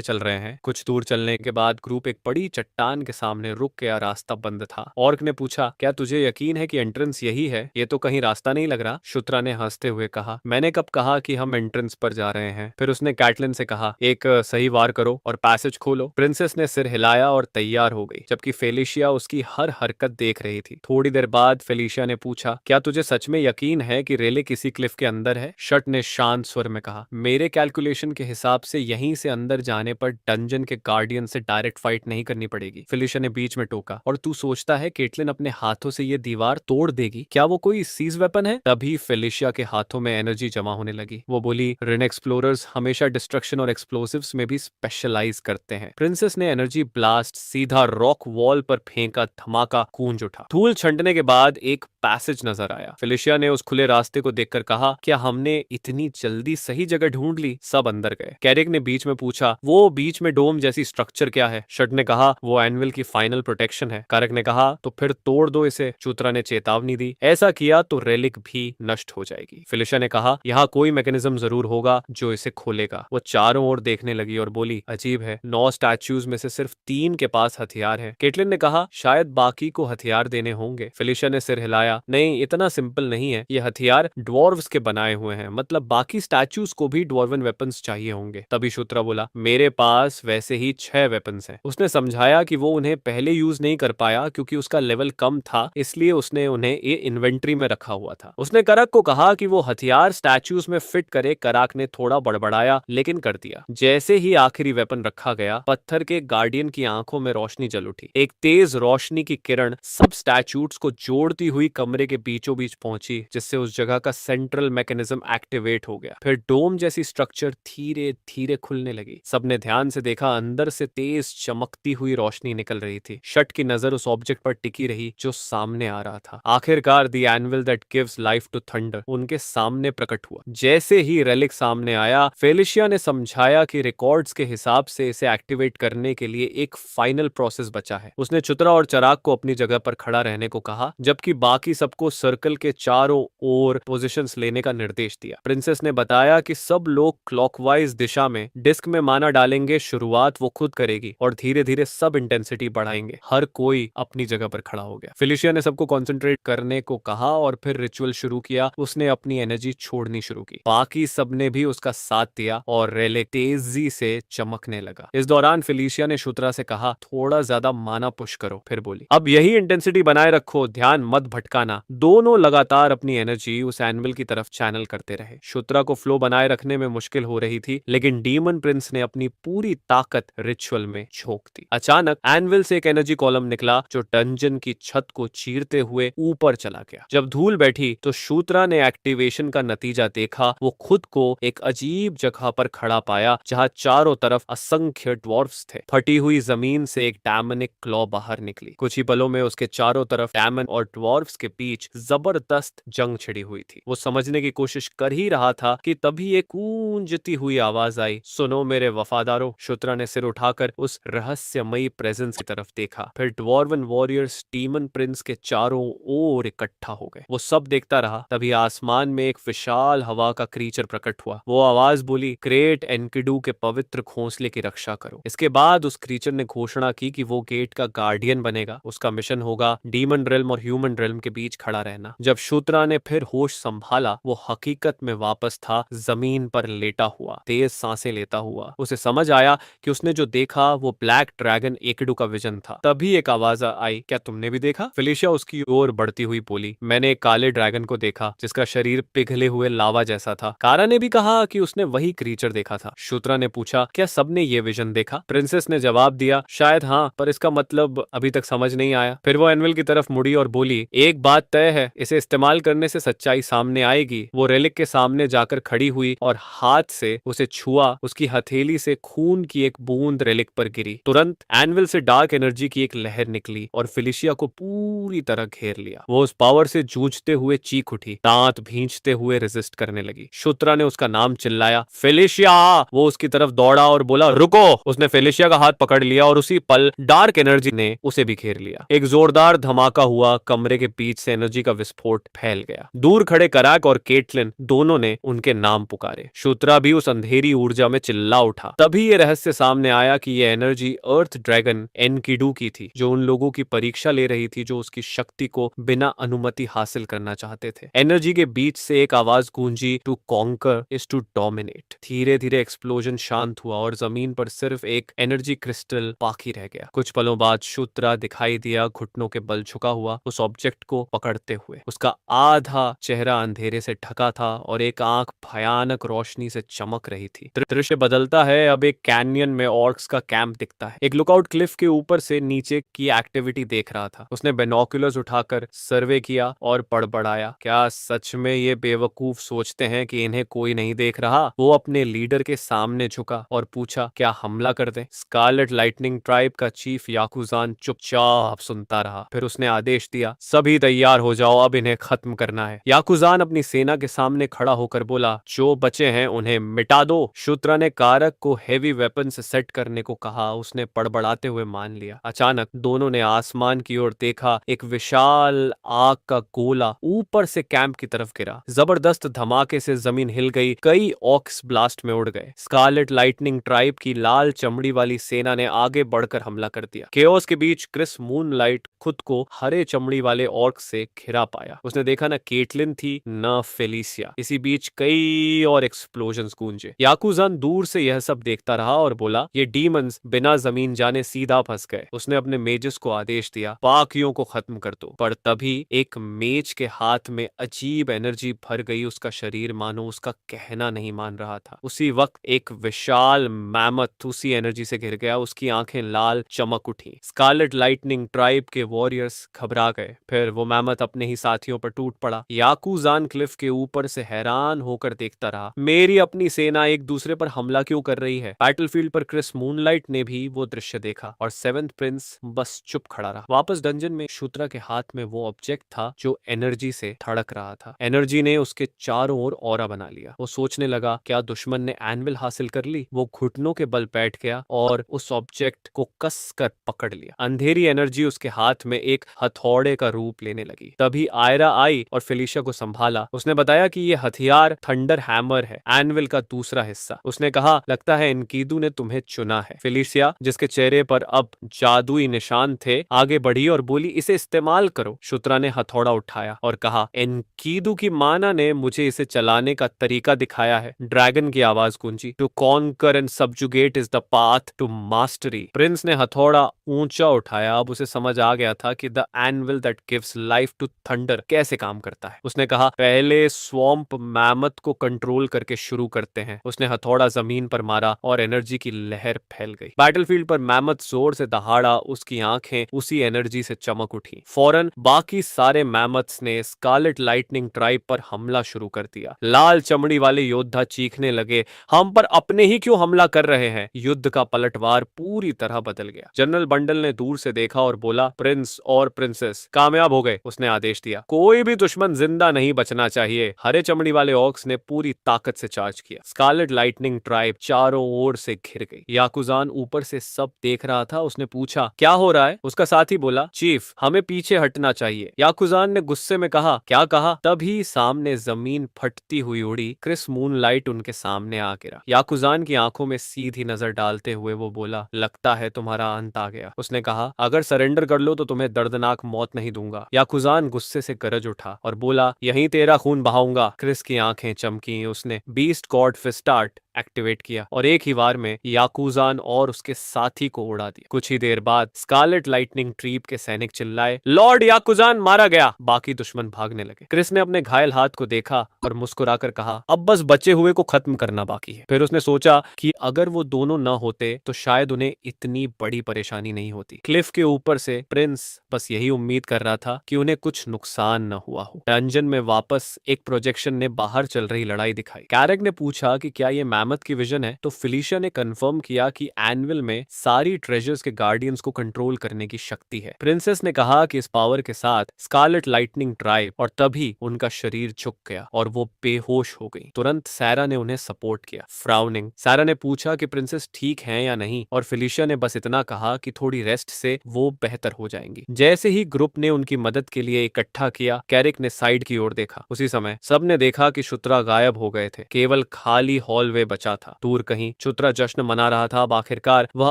चल रहे हैं। कुछ दूर चलने के बाद ग्रुप एक बड़ी चट्टान के सामने रुक गया। रास्ता बंद था। ऑर्क ने पूछा, क्या तुझे यकीन है कि एंट्रेंस यही है? ये तो कहीं रास्ता नहीं लग रहा। शूत्रा ने हंसते हुए कहा, मैंने कब कहा कि हम एंट्रेंस पर जा रहे हैं? फिर उसने कैटलिन से कहा, एक सही वार करो और पैसेज खोलो। प्रिंस प्रिंसेस ने सिर हिलाया और तैयार हो गई, जबकि फेलिशिया उसकी हर हरकत देख रही थी। थोड़ी देर बाद फेलिशिया ने पूछा, क्या तुझे सच में यकीन है कि रेले किसी क्लिफ के अंदर है? शट ने शांत स्वर में कहा, मेरे कैलकुलेशन के हिसाब से यहीं से अंदर जाने पर डंजन के गार्डियन से डायरेक्ट फाइट नहीं करनी पड़ेगी। फेलिशिया ने बीच में टोका, और तू सोचता है केटलिन अपने हाथों से ये दीवार तोड़ देगी? क्या वो कोई सीज वेपन है? तभी फेलिशिया के हाथों में एनर्जी जमा होने लगी। वो बोली, रिन एक्सप्लोरर्स हमेशा डिस्ट्रक्शन और एक्सप्लोसिव्स में भी स्पेशलाइज करते हैं। प्रिंसेस ने एनर्जी ब्लास्ट सीधा रॉक वॉल पर फेंका, धमाका गूंज उठा। धूल छंटने के बाद एक पैसेज नजर आया। फेलिशिया ने उस खुले रास्ते को देखकर कहा, क्या हमने इतनी जल्दी सही जगह ढूंढ ली? सब अंदर गए। कैरिक ने बीच में पूछा, वो बीच में डोम जैसी स्ट्रक्चर क्या है? शट ने कहा, वो एनविल की फाइनल प्रोटेक्शन है। कारक ने कहा, तो फिर तोड़ दो इसे। चूत्रा ने चेतावनी दी, ऐसा किया तो रेलिक भी नष्ट हो जाएगी। फेलिशिया ने कहा, यहाँ कोई मैकेनिज्म जरूर होगा जो इसे खोलेगा। वो चारों ओर देखने लगी और बोली, अजीब है, 9 स्टैच्यूज में से सिर्फ 3 के पास हथियार है। केटलिन ने कहा, शायद बाकी को हथियार देने होंगे। फेलिशिया ने सिर हिलाया, नहीं, इतना सिंपल नहीं है। ये हथियार ड्वार्व्स के बनाए हुए हैं, मतलब बाकी स्टैच्यूज को भी ड्वार्वन वेपन्स चाहिए होंगे। तभी शूत्रा बोला, मेरे पास वैसे ही 6 वेपन्स हैं। उसने समझाया कि वो उन्हें पहले यूज नहीं कर पाया क्योंकि उसका लेवल कम था, इसलिए उसने उन्हें ये इन्वेंट्री में रखा हुआ था। उसने करक को कहा कि वो हथियार स्टैच्यूज में फिट करे। कराक ने थोड़ा बड़बड़ाया, लेकिन कर दिया। जैसे ही आखिरी वेपन रखा गया, पत्थर के गार्डियन की आंखों में रोशनी जल उठी। एक तेज रोशनी की किरण सब स्टैच्यूट्स को जोड़ती हुई कमरे के बीचों बीच पहुंची, जिससे उस जगह का सेंट्रल मैकेनिज्म एक्टिवेट हो गया। फिर डोम जैसी स्ट्रक्चर धीरे धीरे खुलने लगी। सबने ध्यान से देखा, अंदर से तेज चमकती हुई रोशनी निकल रही थी। शट की नजर उस ऑब्जेक्ट पर टिकी रही जो सामने आ रहा था। आखिरकार the anvil that gives life to thunder उनके सामने प्रकट हुआ। जैसे ही रेलिक सामने आया, फेलिशिया ने समझाया कि रिकॉर्ड्स के हिसाब से इसे एक्टिवेट करने के लिए एक फाइनल प्रोसेस बचा है। उसने चुतरा और चराग को अपनी जगह पर खड़ा रहने को कहा, जबकि बाकी सबको सर्कल के चारों ओर पोजीशंस लेने का निर्देश दिया। प्रिंसेस ने बताया कि सब लोग क्लॉकवाइज दिशा में डिस्क में माना डालेंगे। शुरुआत वो खुद करेगी और धीरे धीरे सब इंटेंसिटी बढ़ाएंगे। हर कोई अपनी जगह पर खड़ा हो गया। फेलिशिया ने सबको कंसंट्रेट करने को कहा और फिर रिचुअल शुरू किया। उसने अपनी एनर्जी छोड़नी शुरू की। बाकी सबने भी उसका साथ दिया और रेलिक तेजी से चमकने लगा। इस दौरान फेलिशिया ने शूत्रा से कहा, थोड़ा ज्यादा माना पुश करो। फिर बोली, अब यही इंटेंसिटी बनाए रखो, ध्यान मत भटकाना। दोनों लगातार अपनी एनर्जी उस एनविल की तरफ चैनल करते रहे। शूत्रा को फ्लो बनाए रखने में मुश्किल हो रही थी, लेकिन डीमन प्रिंस ने अपनी पूरी ताकत रिचुअल में झोंक दी। अचानक एनविल से एक एनर्जी कॉलम निकला जो डंजन की छत को चीरते हुए ऊपर चला गया। जब धूल बैठी तो शूत्रा ने एक्टिवेशन का नतीजा देखा। वो खुद को एक अजीब जगह पर खड़ा पाया जहां चारों तरफ असंख्य ड्वार्फ्स थे। फटी हुई जमीन से एक डैमनिक क्लॉ बाहर निकली। कुछ ही पलों में उसके चारों तरफ डैमन और ड्वार्फ्स के बीच जबरदस्त जंग छिड़ी हुई थी। वो समझने की कोशिश कर ही रहा था कि तभी एक गूंजती हुई आवाज आई, सुनो मेरे वफादारों। शूत्रा ने सिर उठाकर उस रहस्यमयी प्रेजेंस की तरफ देखा। फिर ड्वार्वन वॉरियर्स डीमन प्रिंस के चारों ओर इकट्ठा हो गए। वो सब देखता रहा। तभी आसमान में एक विशाल हवा का क्रीचर प्रकट हुआ। वो आवाज बोली, ग्रेट एनकिडू के पवित्र घोंसले की रक्षा करो। इसके बाद उस क्रीचर ने घोषणा की कि वो गेट का गार्डियन बनेगा। उसका मिशन होगा डीमन रेल्म और ह्यूमन रेल्म के बीच खड़ा रहना। जब शूत्रा ने फिर होश संभाला, वो हकीकत में वापस था, जमीन पर लेटा हुआ, तेज सांसें लेता हुआ। उसे समझ आया कि उसने जो देखा वो ब्लैक ड्रैगन एकिडू का विजन था। तभी एक आवाज आई, क्या तुमने भी देखा? फेलिशिया उसकी ओर बढ़ती हुई बोली, मैंने एक काले ड्रैगन को देखा जिसका शरीर पिघले हुए लावा जैसा था। कारा ने भी कहा कि उसने वही क्रीचर देखा था। शूत्रा ने पूछा, क्या सबने ये विजन देखा? प्रिंसेस ने जवाब दिया, शायद हाँ, पर इसका मतलब अभी तक समझ नहीं आया। फिर वो एनविल की तरफ मुड़ी और बोली, एक बात तय है, इसे इस्तेमाल करने से सच्चाई सामने आएगी। वो रेलिक के सामने जाकर खड़ी हुई और हाथ से उसे छुआ। उसकी हथेली से खून की एक बूंद रेलिक पर गिरी। तुरंत एनविल से डार्क एनर्जी की एक लहर निकली और फेलिशिया को पूरी तरह घेर लिया। वो उस पावर से जूझते हुए चीख उठी, दांत भींचते हुए रेजिस्ट करने लगी। शूत्रा ने उसका नाम चिल्लाया, फेलिशिया। वो उसकी तरफ दौड़ा और बोला, रुको। उसने फेलिशिया का हाथ पकड़ लिया और उसी पल डार्क एनर्जी ने उसे भी घेर लिया। एक जोरदार धमाका हुआ। कमरे के बीच से एनर्जी का विस्फोट फैल गया। दूर खड़े कराक और केटलिन दोनों ने उनके नाम पुकारे। शूत्रा भी उस अंधेरी ऊर्जा में चिल्ला उठा। तभी ये रहस्य सामने आया कि ये एनर्जी अर्थ ड्रैगन एनकिडू की थी, जो उन लोगों की परीक्षा ले रही थी जो उसकी शक्ति को बिना अनुमति हासिल करना चाहते थे। एनर्जी के बीच से एक आवाज गूंजी, to conquer is to dominate. धीरे धीरे एक्सप्लोजन शांत हुआ और जमीन पर सिर्फ एक एनर्जी क्रिस्टल बाकी रह गया। कुछ पलों बाद शूद्रा दिखाई दिया, घुटनों के बल झुका हुआ उस ऑब्जेक्ट को पकड़ते हुए। उसका आधा चेहरा अंधेरे से ढका था और एक आंख भयानक रोशनी से चमक रही थी। दृश्य बदलता है। अब एक कैनियन में ऑर्क्स का कैंप दिखता है। एक लुकआउट क्लिफ के ऊपर से नीचे की एक्टिविटी देख रहा था। उसने बाइनोक्यूलर्स उठाकर सर्वे किया और बड़बड़ाया, क्या सच में ये बेवकूफ सोचते हैं कि इन्हें कोई नहीं देख रहा? वो अपने लीडर के सामने झुका और पूछा, क्या हमला कर दें? स्कारलेट लाइटनिंग ट्राइब का चीफ याकुजान चुपचाप सुनता रहा। फिर उसने आदेश दिया, सभी तैयार हो जाओ, अब इन्हें खत्म करना है। याकुजान अपनी सेना के सामने खड़ा होकर बोला, जो बचे हैं उन्हें मिटा दो। शूद्रा ने कारक को हेवी वेपन से सेट करने को कहा। उसने बड़बड़ाते हुए मान लिया। अचानक दोनों ने आसमान की ओर देखा। एक विशाल आग का गोला ऊपर से कैंप की तरफ गिरा। जबरदस्त धमाके से जमीन हिल गई। कई ऑक्स ब्लास्ट में उड़ गए। स्कारलेट लाइटनिंग ट्राइब की लाल चमड़ी वाली सेना ने आगे बढ़कर हमला कर दिया। केओस के बीच क्रिस मूनलाइट खुद को हरे चमड़ी वाले ऑर्क से घिरा पाया। उसने देखा न केटलिन थी न फेलिसिया। इसी बीच कई और एक्सप्लोजन्स गूंजे। याकुजान दूर से यह सब देखता रहा और बोला, ये डीमंस बिना जमीन जाने सीधा फंस गए। उसने अपने मेजेस को आदेश दिया, बाकियों को खत्म कर दो। पर तभी एक मेज के हाथ में अजीब एनर्जी भर गई। उसका शरीर मानो उसका कहना नहीं मान रहा था। उसी वक्त एक विशाल मैमथ उसी एनर्जी से घिर गया। उसकी आंखें लाल चमक उठी। स्कारलेट लाइटनिंग ट्राइब के वॉरियर्स घबरा गए। फिर वो मैमथ अपने ही साथियों पर टूट पड़ा। याकुजान क्लिफ के ऊपर से हैरान होकर देखता रहा, मेरी अपनी सेना एक दूसरे पर हमला क्यों कर रही है? बैटलफील्ड पर क्रिस मूनलाइट ने भी वो दृश्य देखा और सेवेंथ प्रिंस बस चुप खड़ा रहा। वापस डंजन में शूद्रा के हाथ में वो ऑब्जेक्ट था जो एनर्जी से धड़क रहा था। एनर्जी ने उसके चारों ओर ऑरा बना लिया। वो सोचने लगा, क्या दुश्मन ने एनविल हासिल कर ली? वो घुटनों के बल बैठ गया और उस ऑब्जेक्ट को कस कर पकड़ लिया। अंधेरी एनर्जी उसके हाथ में एक हथौड़े का रूप लेने लगी। तभी आयरा आई और फेलिशिया को संभाला। उसने बताया कि ये हथियार थंडर हैमर है, एनविल का दूसरा हिस्सा। उसने कहा, लगता है इनकीदू ने तुम्हें चुना है। फेलिशिया, जिसके चेहरे पर अब जादुई निशान थे, आगे बढ़ी और बोली, इसे इस्तेमाल करो। शूद्रा ने हथौड़ा उठाया और कहा, एनकीदू की माना ने मुझे इसे चलाने का तरीका दिखाया है। ड्रैगन की आवाज गूंजी, to conquer and subjugate is the path to mastery. Prince ने हथौड़ा ऊंचा उठाया। अब उसे समझ आ गया था कि the anvil that gives life to thunder कैसे काम करता है। उसने कहा, पहले स्वॉम्प मैमथ को कंट्रोल करके शुरू करते हैं। उसने हथौड़ा जमीन पर मारा और एनर्जी की लहर फैल गई। बैटलफील्ड पर मैमथ जोर से दहाड़ा। उसकी आंखें उसी एनर्जी से चमक उठी। फौरन बाकी सारे मैमथ्स ने स्कारलेट लाइटनिंग ट्राइब पर हमला शुरू कर दिया। लाल चमड़ी वाले योद्धा चीखने लगे, हम पर अपने ही क्यों हमला कर रहे हैं? युद्ध का पलटवार पूरी तरह बदल गया। जनरल बंडल ने दूर से देखा और बोला, प्रिंस और प्रिंसेस कामयाब हो गए। उसने आदेश दिया, कोई भी दुश्मन जिंदा नहीं बचना चाहिए। हरे चमड़ी वाले ऑक्स ने पूरी ताकत से चार्ज किया। स्कारलेट लाइटनिंग ट्राइब चारों ओर से घिर गई। याकुजान ऊपर से सब देख रहा था। उसने पूछा, क्या हो रहा है? उसका साथी बोला, चीफ, हमें पीछे हटना चाहिए। याकुजान ने गुस्से में कहा, क्या कहा? तभी सामने जमीन फटती हुई उड़ी। क्रिस मूनलाइट उनके सामने आ गिरा। याकुजान की आंखों में सीधी नजर डालते हुए वो बोला, लगता है तुम्हारा अंत आ गया। उसने कहा, अगर सरेंडर कर लो तो तुम्हें दर्दनाक मौत नहीं दूंगा। याकुजान गुस्से से गरज उठा और बोला, यहीं तेरा खून बहाऊंगा। क्रिस की आंखें चमकी। उसने बीस्ट गॉड फिस्टार्ट एक्टिवेट किया और एक ही वार में याकुजान और उसके साथी को उड़ा दिया। कुछ ही देर बाद स्कारलेट लाइटनिंग ट्रीब के सैनिक चिल्लाए, लॉर्ड याकुजान मारा गया। बाकी दुश्मन भागने लगे। क्रिस ने अपने घायल हाथ को देखा और मुस्कुराकर कहा, अब बस बचे हुए को खत्म करना बाकी है। फिर उसने सोचा कि अगर वो दोनों न होते तो शायद उन्हें इतनी बड़ी परेशानी नहीं होती। क्लिफ के ऊपर से प्रिंस बस यही उम्मीद कर रहा था कि उन्हें कुछ नुकसान न हुआ हो। डंजन में वापस एक प्रोजेक्शन ने बाहर चल रही लड़ाई दिखाई। कैरेक ने पूछा कि क्या ये मैमथ की विजन है, तो फेलिशिया ने कंफर्म किया कि एनविल में सारी ट्रेजर्स के गार्डियंस को कंट्रोल करने की शक्ति है। प्रिंसेस ने कहा कि इस पावर के साथ स्कारलेट लाइटनिंग ट्राइब, और तभी उनका शरीर झुक गया और वो बेहोश हो गई। तुरंत सैरा ने उन्हें सपोर्ट किया। फ्राउनिंग, सैरा ने पूछा कि प्रिंसेस ठीक हैं या नहीं, और फेलिशिया ने बस इतना कहा कि थोड़ी रेस्ट से वो बेहतर हो जाएंगी। जैसे ही ग्रुप ने उनकी मदद के लिए इकट्ठा किया, कैरिक ने साइड की ओर देखा। उसी समय सबने देखा कि शूद्रा गायब हो गए थे। केवल खाली हॉलवे बचा था। दूर कहीं चुत्रा जश्न मना रहा था। अब आखिरकार वह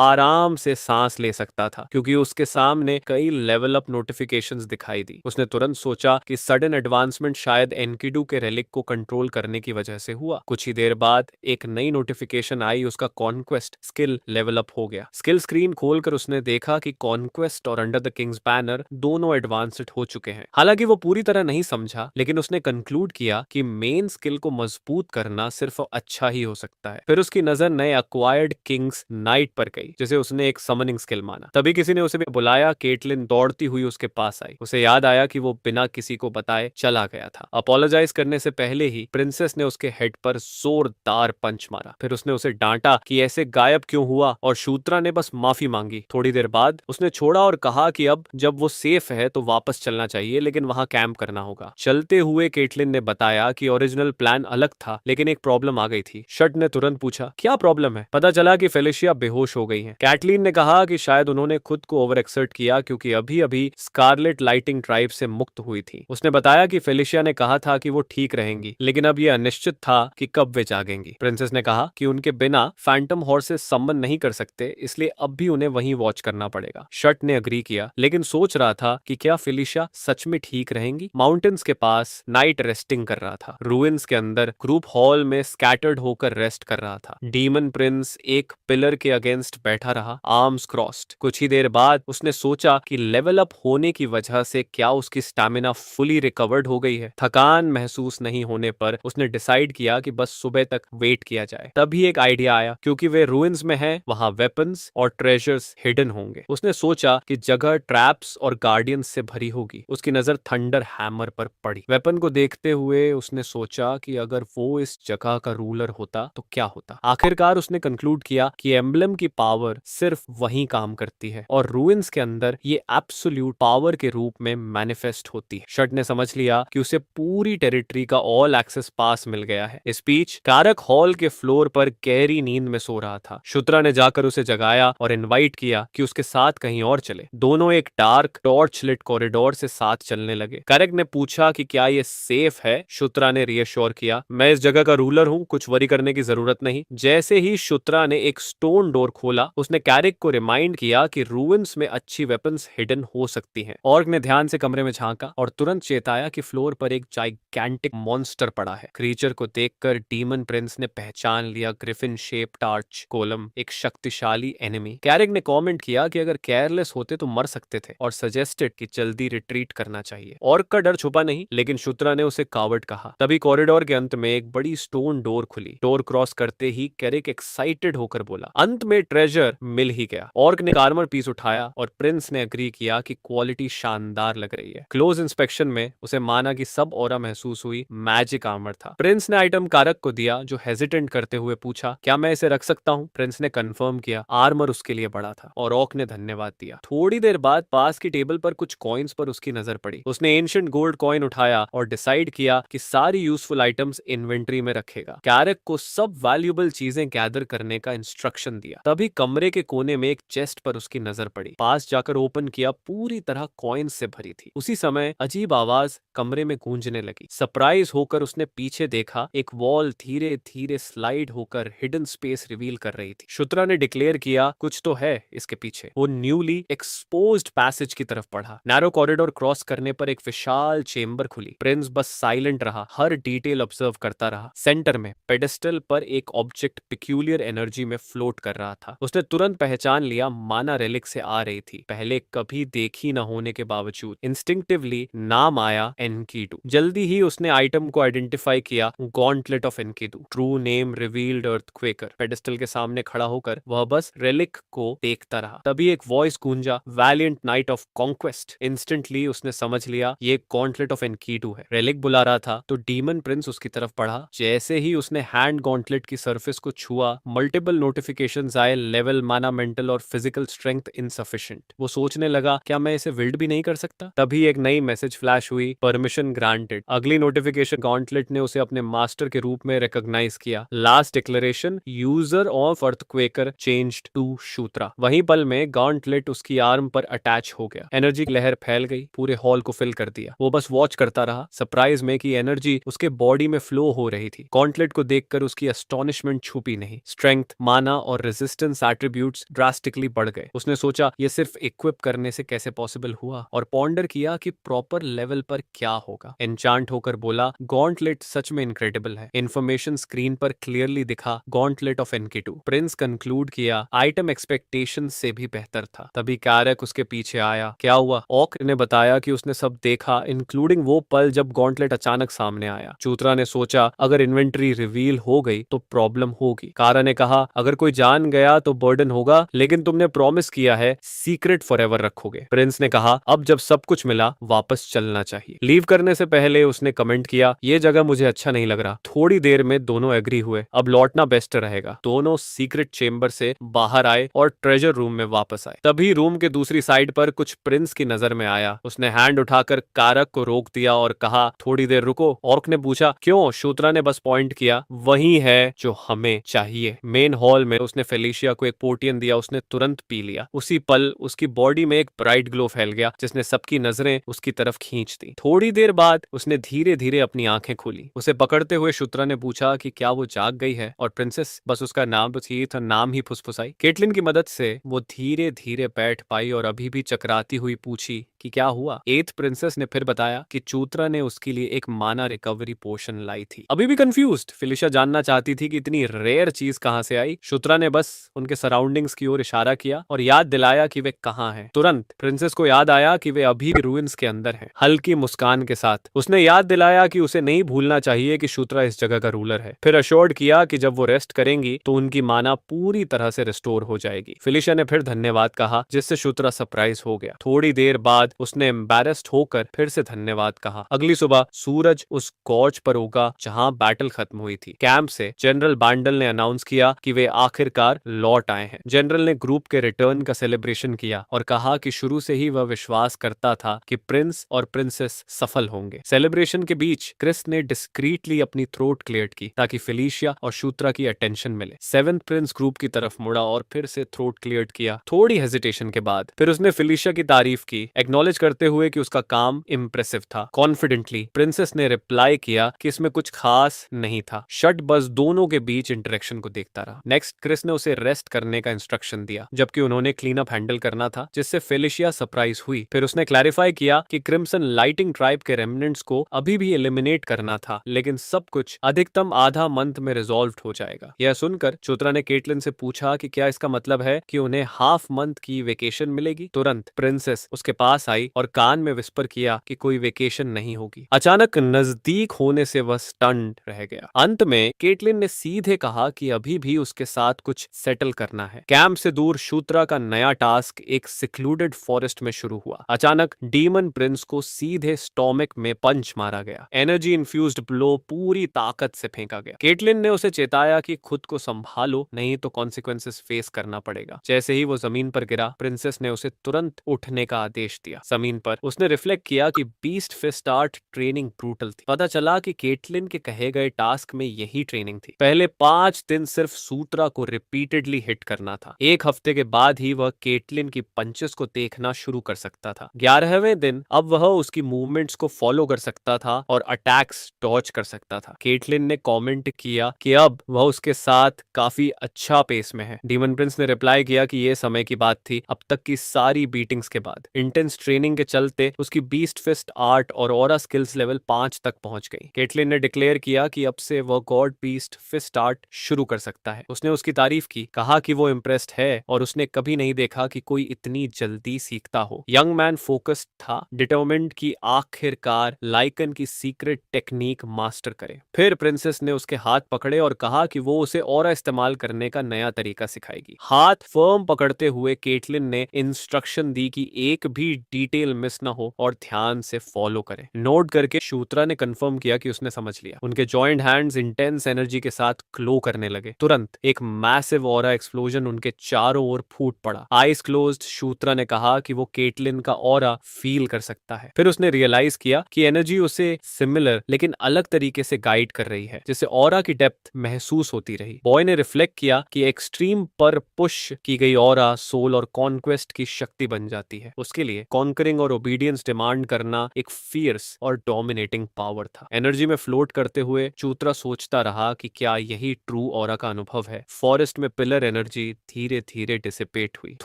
आराम से सांस ले सकता था क्योंकि उसके सामने कई लेवल अप नोटिफिकेशंस दिखाई दी। उसने तुरंत सोचा कि सडन एडवांसमेंट शायद एनकीडू के रेलिक को कंट्रोल करने की वजह से हुआ। कुछ ही देर बाद एक नई नोटिफिकेशन आई, उसका कॉन्क्वेस्ट स्किल लेवल अप हो गया। स्किल स्क्रीन खोलकर उसने देखा कि कॉन्क्वेस्ट और अंडर द किंग्स बैनर दोनों एडवांस्ड हो चुके हैं। हालांकि वो पूरी तरह नहीं समझा, लेकिन उसने कंक्लूड किया कि मेन स्किल को मजबूत करना सिर्फ अच्छा ही हो सकता है। फिर उसकी नजर नए अक्वायर्ड किंग्स नाइट पर गई, जिसे उसने एक समनिंग स्किल माना। तभी किसी ने उसे बुलाया। केटलिन दौड़ती हुई उसके पास आई। उसे याद आया कि वो बिना किसी को बताए चला गया था। अपोलोजाइज करने से पहले ही प्रिंसेस ने उसके हेड पर जोरदार पंच मारा। फिर उसने उसे डांटा कि ऐसे गायब क्यों हुआ, और शूत्रा ने बस माफी मांगी। थोड़ी देर बाद उसने छोड़ा और कहा कि अब जब वो सेफ है तो वापस चलना चाहिए, लेकिन वहां कैंप करना होगा। चलते हुए केटलिन ने बताया कि ओरिजिनल प्लान अलग था, लेकिन एक प्रॉब्लम आ गई थी। शट ने तुरंत पूछा, क्या प्रॉब्लम है? पता चला कि फेलिशिया बेहोश हो गई हैं। कैटलीन ने कहा कि शायद उन्होंने खुद को ओवर एक्सर्ट किया क्योंकि अभी अभी स्कारलेट लाइटिंग ट्राइब से मुक्त हुई थी। उसने बताया कि फेलिशिया ने कहा था कि वो ठीक रहेंगी, लेकिन अब यह अनिश्चित था कि कब वे जागेंगी। प्रिंसेस ने कहा कि उनके बिना फैंटम हॉर्सेस समन नहीं कर सकते, इसलिए अब भी उन्हें वहीं वॉच करना पड़ेगा। शट ने अग्री किया, लेकिन सोच रहा था कि क्या फेलिशिया सच में ठीक रहेंगी। माउंटेन्स के पास नाइट रेस्टिंग कर रहा था। रूइंस के अंदर ग्रुप हॉल में स्कैटर्ड होकर रेस्ट कर रहा था। डीमन प्रिंस एक पिलर के अगेंस्ट बैठा रहा, आर्म्स क्रॉस्ड। कुछ ही देर बाद उसने सोचा कि लेवल अप होने की वजह से क्या उसकी स्टैमिना फुली रिकवर्ड हो गई है। थकान महसूस नहीं होने पर उसने डिसाइड किया कि बस सुबह तक वेट किया जाए। तभी एक आइडिया आया, क्योंकि वे रूइंस में हैं, वहां वेपन्स और ट्रेजर्स हिडन होंगे। उसने सोचा कि जगह ट्रैप्स और गार्डियंस से भरी होगी। उसकी नजर थंडर हैमर पर पड़ी। वेपन को देखते हुए उसने सोचा कि अगर वो इस जगह का रूलर होता तो क्या होता। आखिरकार उसने कंक्लूड किया कि एम्बलम की पावर सिर्फ वहीं काम करती है और रूइंस के अंदर ये एब्सोल्यूट पावर के रूप में मैनिफेस्ट होती है। शट ने समझ लिया कि उसे पूरी टेरिटरी का ऑल एक्सेस पास मिल गया है। इस बीच कारक हॉल के फ्लोर पर गहरी नींद में सो रहा था। शुत्रा ने जाकर उसे जगाया और इनवाइट किया कि उसके साथ कहीं और चले। दोनों एक डार्क टॉर्च लिट कॉरिडोर से साथ चलने लगे। कारक ने पूछा कि क्या ये सेफ है। शुत्रा ने रियश्योर किया, मैं इस जगह का रूलर हूँ, कुछ वरी करने की जरूरत नहीं। जैसे ही शुत्रा ने एक स्टोन डोर खोला, उसने कैरिक को रिमाइंड किया कि रूइंस में अच्छी वेपन्स हिडन हो सकती हैं। ऑर्क ने ध्यान से कमरे में झांका और तुरंत चेताया कि फ्लोर पर एक जाइगैंटिक मॉन्स्टर पड़ा है। क्रीचर को देखकर डीमन प्रिंस ने पहचान लिया ग्रिफिन शेप्ड आर्च कोलम, एक शक्तिशाली एनिमी। कैरिक ने कमेंट किया कि अगर केयरलेस होते तो मर सकते थे और सजेस्टेड कि जल्दी रिट्रीट करना चाहिए। ऑर्क का डर छुपा नहीं, लेकिन शुत्रा ने उसे कावर्ड कहा। तभी कॉरिडोर के अंत में एक बड़ी स्टोन डोर खुली। डोर क्रॉस करते ही कैरिक एक्साइटेड होकर बोला, अंत में ट्रेजर मिल ही गया। ऑर्क ने आर्मर पीस उठाया और प्रिंस ने अग्री किया कि क्वालिटी शानदार लग रही है। क्लोज इंस्पेक्शन में उसे माना कि सब ऑरा महसूस हुई मैजिक आर्मर था। प्रिंस ने आइटम कारक को दिया, जो हेजिटेंट करते हुए पूछा, क्या मैं इसे रख सकता हूँ? प्रिंस ने कंफर्म किया, आर्मर उसके लिए बड़ा था। और ऑर्क ने धन्यवाद दिया। थोड़ी देर बाद पास की टेबल पर कुछ कॉइन्स पर उसकी नजर पड़ी। उसने एंशिएंट गोल्ड कॉइन उठाया और डिसाइड किया कि सारी यूजफुल आइटम्स इन्वेंट्री में रखेगा। कैरिक को सब वैल्यूएबल चीजें गैदर करने का इंस्ट्रक्शन दिया। तभी कमरे के कोने में एक चेस्ट पर उसकी नजर पड़ी। पास जाकर ओपन किया, पूरी तरह कॉइन्स से भरी थी। उसी समय अजीब आवाज कमरे में गूंजने लगी। सरप्राइज होकर उसने पीछे देखा, एक वॉल धीरे धीरे स्लाइड होकर हिडन स्पेस रिवील कर रही थी। शुत्रा ने डिक्लेयर किया, कुछ तो है इसके पीछे। वो न्यूली एक्सपोज्ड पैसेज की तरफ बढ़ा। नैरो कॉरिडोर क्रॉस करने पर एक विशाल चेंबर खुली। प्रिंस बस साइलेंट रहा, हर डिटेल ऑब्जर्व करता रहा। सेंटर में पेडेस्टल पर एक ऑब्जेक्ट पिक्यूलियर एनर्जी में फ्लोट कर रहा था। उसने तुरंत पहचान लिया, माना रेलिक से आ रही थी, पहले कभी देखी न होने के बावजूद। इंस्टिंक्टिवली नाम आया एनकीडू। जल्दी ही उसने आइटम को आइडेंटिफाई किया, gauntlet of Enkidu, true name revealed Earthquaker. Pedestal के सामने खड़ा होकर वह बस रेलिक को देखता रहा। तभी एक वॉइस गूंजा, valiant night of conquest. Instantly उसने समझ लिया ये गॉन्टलेट ऑफ एनकीडू है। रेलिक बुला रहा था तो डीमन प्रिंस उसकी तरफ बढ़ा। जैसे ही उसने हैंड गॉन्टलेट की सरफेस को छुआ, मल्टीपल नोटिफिकेशंस आए, लेवल, माना, मेंटल और फिजिकल स्ट्रेंथ इनसफिशिएंट। वो सोचने लगा, क्या मैं इसे विल्ड भी नहीं कर सकता? तभी एक नई मैसेज फ्लैश हुई, परमिशन ग्रांटेड। अगली नोटिफिकेशन, गॉन्टलेट ने उसे अपने मास्टर के रूप में रिकॉग्नाइज किया। Last declaration, user of Earthquaker changed to शूत्रा। वहीं पल में गॉन्टलेट उसकी आर्म पर अटैच हो गया। एनर्जी की लहर फैल गई, पूरे हॉल को फिल कर दिया। वो बस वॉच करता रहा, सरप्राइज में कि एनर्जी उसके बॉडी में फ्लो हो रही थी। गॉन्टलेट को देखकर उसकी उसकी एस्टॉनिशमेंट छुपी नहीं। स्ट्रेंथ, माना और रेजिस्टेंस एट्रीब्यूट्स ड्रास्टिकली बढ़ गए। उसने सोचा ये सिर्फ इक्विप करने से कैसे पॉसिबल हुआ और पॉन्डर किया कि प्रॉपर लेवल पर क्या होगा। एन्चांट होकर बोला, गॉन्टलेट सच में इनक्रेडिबल है। इंफॉर्मेशन स्क्रीन पर क्लियरली दिखा, गॉन्टलेट ऑफ एनकी2। प्रिंस कंक्लूड किया, आइटम एक्सपेक्टेशन से भी बेहतर था। तभी कैरक उसके पीछे आया। क्या हुआ? ऑक ने बताया कि उसने सब देखा, इंक्लूडिंग वो पल जब गॉन्टलेट अचानक सामने आया। चूत्रा ने सोचा अगर इन्वेंटरी रिवील हो गई तो प्रॉब्लम होगी। कारा ने कहा, अगर कोई जान गया तो बर्डन होगा, लेकिन तुमने प्रॉमिस किया है सीक्रेट फॉरएवर रखोगे। प्रिंस ने कहा, अब जब सब कुछ मिला वापस चलना चाहिए। लीव करने से पहले उसने कमेंट किया, ये जगह मुझे अच्छा नहीं लग रहा। थोड़ी देर में दोनों एग्री हुए, अब लौटना बेस्ट रहेगा। दोनों सीक्रेट चेंबर से बाहर आए और ट्रेजर रूम में वापस आए। तभी रूम के दूसरी साइड पर कुछ प्रिंस की नजर में आया। उसने हैंड उठाकर कारक को रोक दिया और कहा, थोड़ी देर रुको। ऑर्क ने पूछा, क्यों? शूत्रा ने बस पॉइंट किया, वही है जो हमें चाहिए। मेन हॉल में उसने फेलिशिया को एक पोर्टियन दिया। उसने तुरंत पी लिया। उसी पल उसकी बॉडी में एक ब्राइट ग्लो फैल गया जिसने सबकी नजरें उसकी तरफ खींच दी। थोड़ी देर बाद उसने धीरे धीरे अपनी आंखें खोली। उसे पकड़ते हुए शूत्रा ने पूछा कि क्या वो जाग गई है, और प्रिंसेस बस उसका नाम तो थी था, नाम ही फुसफुसाई। केटलिन की मदद से वो धीरे धीरे बैठ पाई और अभी भी चकराती हुई पूछी कि क्या हुआ। एथ प्रिंसेस ने फिर बताया कि चूत्रा ने उसके लिए एक माना रिकवरी पोशन लाई थी। अभी भी कंफ्यूज्ड फेलिशिया जानना चाहती थी कि इतनी रेयर चीज कहां से आई। शूत्रा ने बस उनके सराउंडिंग्स की ओर इशारा किया और याद दिलाया कि वे कहां हैं। तुरंत प्रिंसेस को याद आया कि वे अभी भी रूइंस के अंदर हैं। हल्की मुस्कान के साथ उसने याद दिलाया कि उसे नहीं भूलना चाहिए कि शूत्रा इस जगह का रूलर है। फिर अश्योर्ड किया कि जब वो रेस्ट करेंगी तो उनकी माना पूरी तरह से रिस्टोर हो जाएगी। फेलिशिया ने फिर धन्यवाद कहा, जिससे शूत्रा सरप्राइज हो गया। थोड़ी देर बाद उसने एम्बैरेस्ड होकर फिर से धन्यवाद कहा। अगली सुबह सूरज उस गॉर्ज पर उगा जहां बैटल खत्म हुई थी। कैंप से जनरल बैंडल ने अनाउंस किया कि वे आखिरकार लौट आए हैं। जनरल ने ग्रुप के रिटर्न का सेलिब्रेशन किया और कहा कि शुरू से ही वह विश्वास करता था कि प्रिंस और प्रिंसेस सफल होंगे। सेलिब्रेशन के बीच क्रिस ने डिस्क्रीटली अपनी थ्रोट क्लियर की ताकि फेलिशिया और शूत्रा की अटेंशन मिले। सेवेंथ प्रिंस ग्रुप की तरफ मुड़ा और फिर से थ्रोट क्लियर किया, थोड़ी हेजिटेशन के बाद। फिर उसने फेलिशिया की तारीफ की, एक्नॉलेज करते हुए कि उसका काम इम्प्रेसिव था। कॉन्फिडेंटली प्रिंसेस ने रिप्लाई किया कि इसमें कुछ खास नहीं था। शट बस दोनों के बीच इंटरेक्शन को देखता रहा। नेक्स्ट क्रिस ने उसे रेस्ट करने का इंस्ट्रक्शन दिया, जबकि उन्होंने क्लीन अप हैंडल करना था, जिससे फेलिशिया सरप्राइज हुई। फिर उसने क्लैरिफाई किया कि क्रिम्सन लाइटिंग ट्राइब के रेमिनेंट्स को अभी भी एलिमिनेट करना था, लेकिन सब कुछ अधिकतम आधा मंथ में रिजॉल्व हो जाएगा। यह सुनकर चूत्रा ने केटलिन से पूछा कि क्या इसका मतलब है कि उन्हें हाफ मंथ की वेकेशन मिलेगी। तुरंत प्रिंसेस उसके पास आई और कान में विस्पर किया कि कोई वेकेशन नहीं होगी। अचानक नजदीक होने से वह स्टन्ड रह गया। अंत में केटलिन ने सीधे कहा कि अभी भी उसके साथ कुछ सेटल करना है। कैंप से दूर शूत्रा का नया टास्क एक सिक्लूडेड फॉरेस्ट में शुरू हुआ। अचानक डीमन प्रिंस को सीधे स्टोमक में पंच मारा गया। एनर्जी इन्फ्यूज्ड ब्लो पूरी ताकत से फेंका गया। केटलिन ने उसे चेताया कि खुद को संभालो, नहीं तो कॉन्सिक्वेंसेस फेस करना पड़ेगा। जैसे ही वो जमीन पर गिरा, प्रिंसेस ने उसे तुरंत उठने का आदेश दिया। जमीन पर उसने रिफ्लेक्ट किया कि beast fist art training brutal थी। पता चला कि केटलिन के कहे गए टास्क में यही ट्रेनिंग थी। पहले 5 दिन सिर्फ सूत्रा को रिपीटेडली हिट करना था। एक हफ्ते के बाद ही वह केटलिन की पंचेस को देखना शुरू कर सकता था। 11वें दिन अब वह उसकी मूवमेंट्स को फॉलो कर सकता था और अटैक्स डॉज कर सकता था। केटलिन ने कमेंट किया कि अब वह उसके साथ काफी अच्छा पेस में है। डीमन प्रिंस ने रिप्लाई किया कि यह समय की बात थी, अब तक की सारी बीटिंग्स के बाद। इंटेंस ट्रेनिंग के चलते उसकी बीस्ट फिस्ट आर्ट और ऑरा स्किल्स लेवल 5 तक पहुंच गई। केटलिन ने डिक्लेयर किया कि अब से वह गॉड बीस्ट फिस्ट आर्ट शुरू कर सकता है। उसने उसकी तारीफ की, कहा कि वो इम्प्रेस्ड है और उसने कभी नहीं देखा कि कोई इतनी जल्दी सीखता हो। यंग मैन फोकस्ड था, डिटरमिन्ड कि आखिरकार लाइकन की सीक्रेट टेक्निक मास्टर करे। फिर प्रिंसेस ने उसके हाथ पकड़े और कहा कि वो उसे ऑरा इस्तेमाल करने का नया तरीका सिखाएगी। हाथ फर्म पकड़ते हुए केटलिन ने इंस्ट्रक्शन दी कि एक भी डिटेल मिस ना हो और ध्यान से फॉलो करे। नोट करके शूत्रा ने कंफर्म किया कि उसने समझ लिया। उनके जॉइंट हैंड्स इंटेंस एनर्जी के साथ ग्लो करने लगे। तुरंत एक मैसिव ऑरा एक्सप्लोजन उनके चारों ओर फूट पड़ा। आईज क्लोज्ड शूत्रा ने कहा कि वो केटलिन का ऑरा फील कर सकता है। फिर उसने रियलाइज किया कि एनर्जी उसे सिमिलर लेकिन अलग तरीके से गाइड कर रही है, जिससे ऑरा की डेप्थ महसूस होती रही। बॉय ने रिफ्लेक्ट किया कि एक्सट्रीम पर पुश की गई ऑरा सोल और कॉन्क्वेस्ट की शक्ति बन जाती है। उसके लिए कॉन्करिंग और ओबीडियंस डिमांड करना एक फियर्स और डोमिनेटिंग पावर था। एनर्जी में फ्लोट करते हुए चूत्रा सोचता रहा कि क्या यही ट्रू ऑरा का अनुभव है। फॉरेस्ट में पिलर एनर्जी धीरे धीरे डिसिपेट हुई।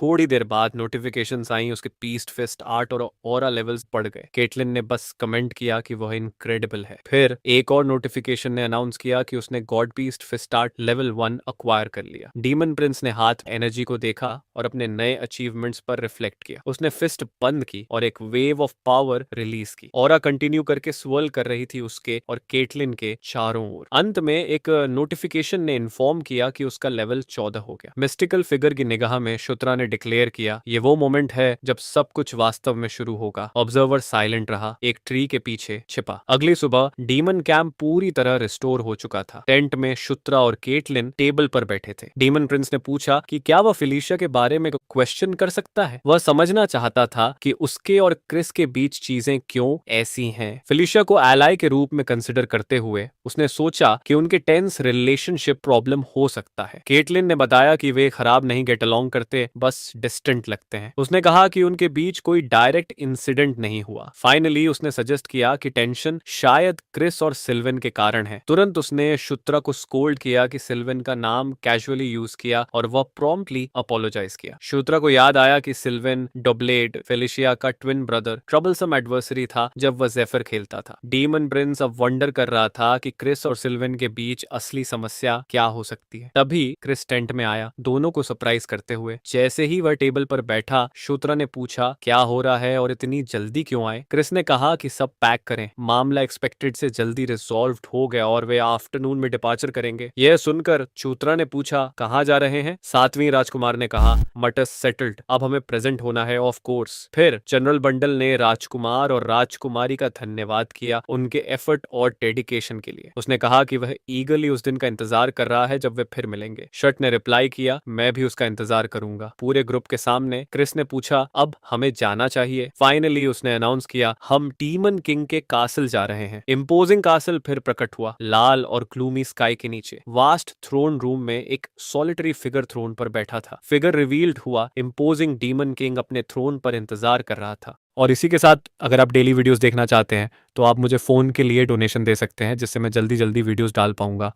थोड़ी देर बाद नोटिफिकेशंस आई, उसके पीस्ट फिस्ट आर्ट और ऑरा लेवल्स बढ़ गए। केटलिन ने बस कमेंट किया कि वह इनक्रेडिबल है। फिर एक और नोटिफिकेशन ने अनाउंस किया कि उसने god beast fist art level 1 acquire कर लिया। डीमन प्रिंस ने हाथ एनर्जी को देखा और अपने नए अचीवमेंट्स पर रिफ्लेक्ट किया। उसने फिस्ट बंद की और एक वेव ऑफ पावर रिलीज की। ऑरा कंटिन्यू करके स्वर्ल कर रही थी उसके और केटलिन के चारों ओर। अंत में एक नोटिफिकेशन ने इन्फॉर्म किया कि उसका लेवल 14 हो गया। मिस्टिकल फिगर की निगाह में शुत्रा ने डिक्लेयर किया, ये वो मोमेंट है जब सब कुछ वास्तव में शुरू होगा। ऑब्जर्वर साइलेंट रहा, एक ट्री के पीछे छिपा। अगली सुबह डीमन कैंप पूरी तरह रिस्टोर हो चुका था। टेंट में शुत्रा और केटलिन टेबल पर बैठे थे। डीमन प्रिंस ने पूछा कि क्या वह फिलिशिया के बारे में क्वेश्चन कर सकता है। वह समझना चाहता था कि उसके और क्रिस के बीच चीजें क्यों ऐसी हैं। फिलिशिया को एलाई के रूप में कंसिडर करते हुए उसने सोचा कि उनके टेंस रिलेशनशिप प्रॉब्लम हो सकता है। केटलिन ने बताया कि वे खराब नहीं गेट अलोंग करते, बस डिस्टेंट लगते हैं। उसने कहा कि उनके बीच कोई डायरेक्ट इंसिडेंट नहीं हुआ। फाइनली उसने सजेस्ट किया कि टेंशन शायद क्रिस और सिल्वन के कारण है। तुरंत उसने शुत्रा को स्कोल्ड किया कि सिल्वन का नाम कैजुअली यूज किया और वह प्रॉम्प्टली अपोलोजाइज किया। शुत्रा को याद आया कि सिल्वन डोब्लेड फेलिशिया का ट्विन ब्रदर ट्रबलसम एडवर्सरी था जब वह जेफर खेलता था। डीमन प्रिंस अब वंडर कर रहा था कि क्रिस और सिल्वन के बीच असली समस्या क्या हो सकती है। तभी क्रिस टेंट में आया, दोनों को सरप्राइज करते हुए। जैसे ही वह टेबल पर बैठा, शुत्रा ने पूछा क्या हो रहा है और इतनी जल्दी क्यों आए। क्रिस ने कहा कि सब पैक करें, मामला एक्सपेक्टेड से जल्दी रिजॉल्व हो गया और वे आफ्टरनून में डिपार्चर करेंगे। यह सुनकर चूत्रा ने पूछा कहाँ जा रहे हैं। 7वीं राजकुमार ने कहा मटस सेटल्ड, अब हमें प्रेजेंट होना है ऑफ कोर्स। फिर जनरल बंडल ने राजकुमार और राजकुमारी का धन्यवाद किया उनके एफर्ट और डेडिकेशन के लिए। उसने कहा कि वह ईगरली उस दिन का इंतजार कर रहा है जब वे फिर मिलेंगे। शर्ट ने रिप्लाई किया, मैं भी उसका इंतजार करूंगा। पूरे ग्रुप के सामने क्रिस ने पूछा अब हमें जाना चाहिए। फाइनली उसने अनाउंस किया हम डीमन किंग के कासल जा रहे हैं। इम्पोजिंग कासल फिर प्रकट हुआ, लाल और ग्लूमी स्काई के नीचे। वास्ट थ्रोन रूम में एक सॉलिटरी फिगर थ्रोन पर बैठा था। फिगर रिवील्ड हुआ, इम्पोजिंग डीमन किंग अपने थ्रोन पर इंतजार कर रहा था। और इसी के साथ अगर आप डेली वीडियोस देखना चाहते हैं तो आप मुझे फ़ोन के लिए डोनेशन दे सकते हैं, जिससे मैं जल्दी जल्दी वीडियोस डाल पाऊंगा।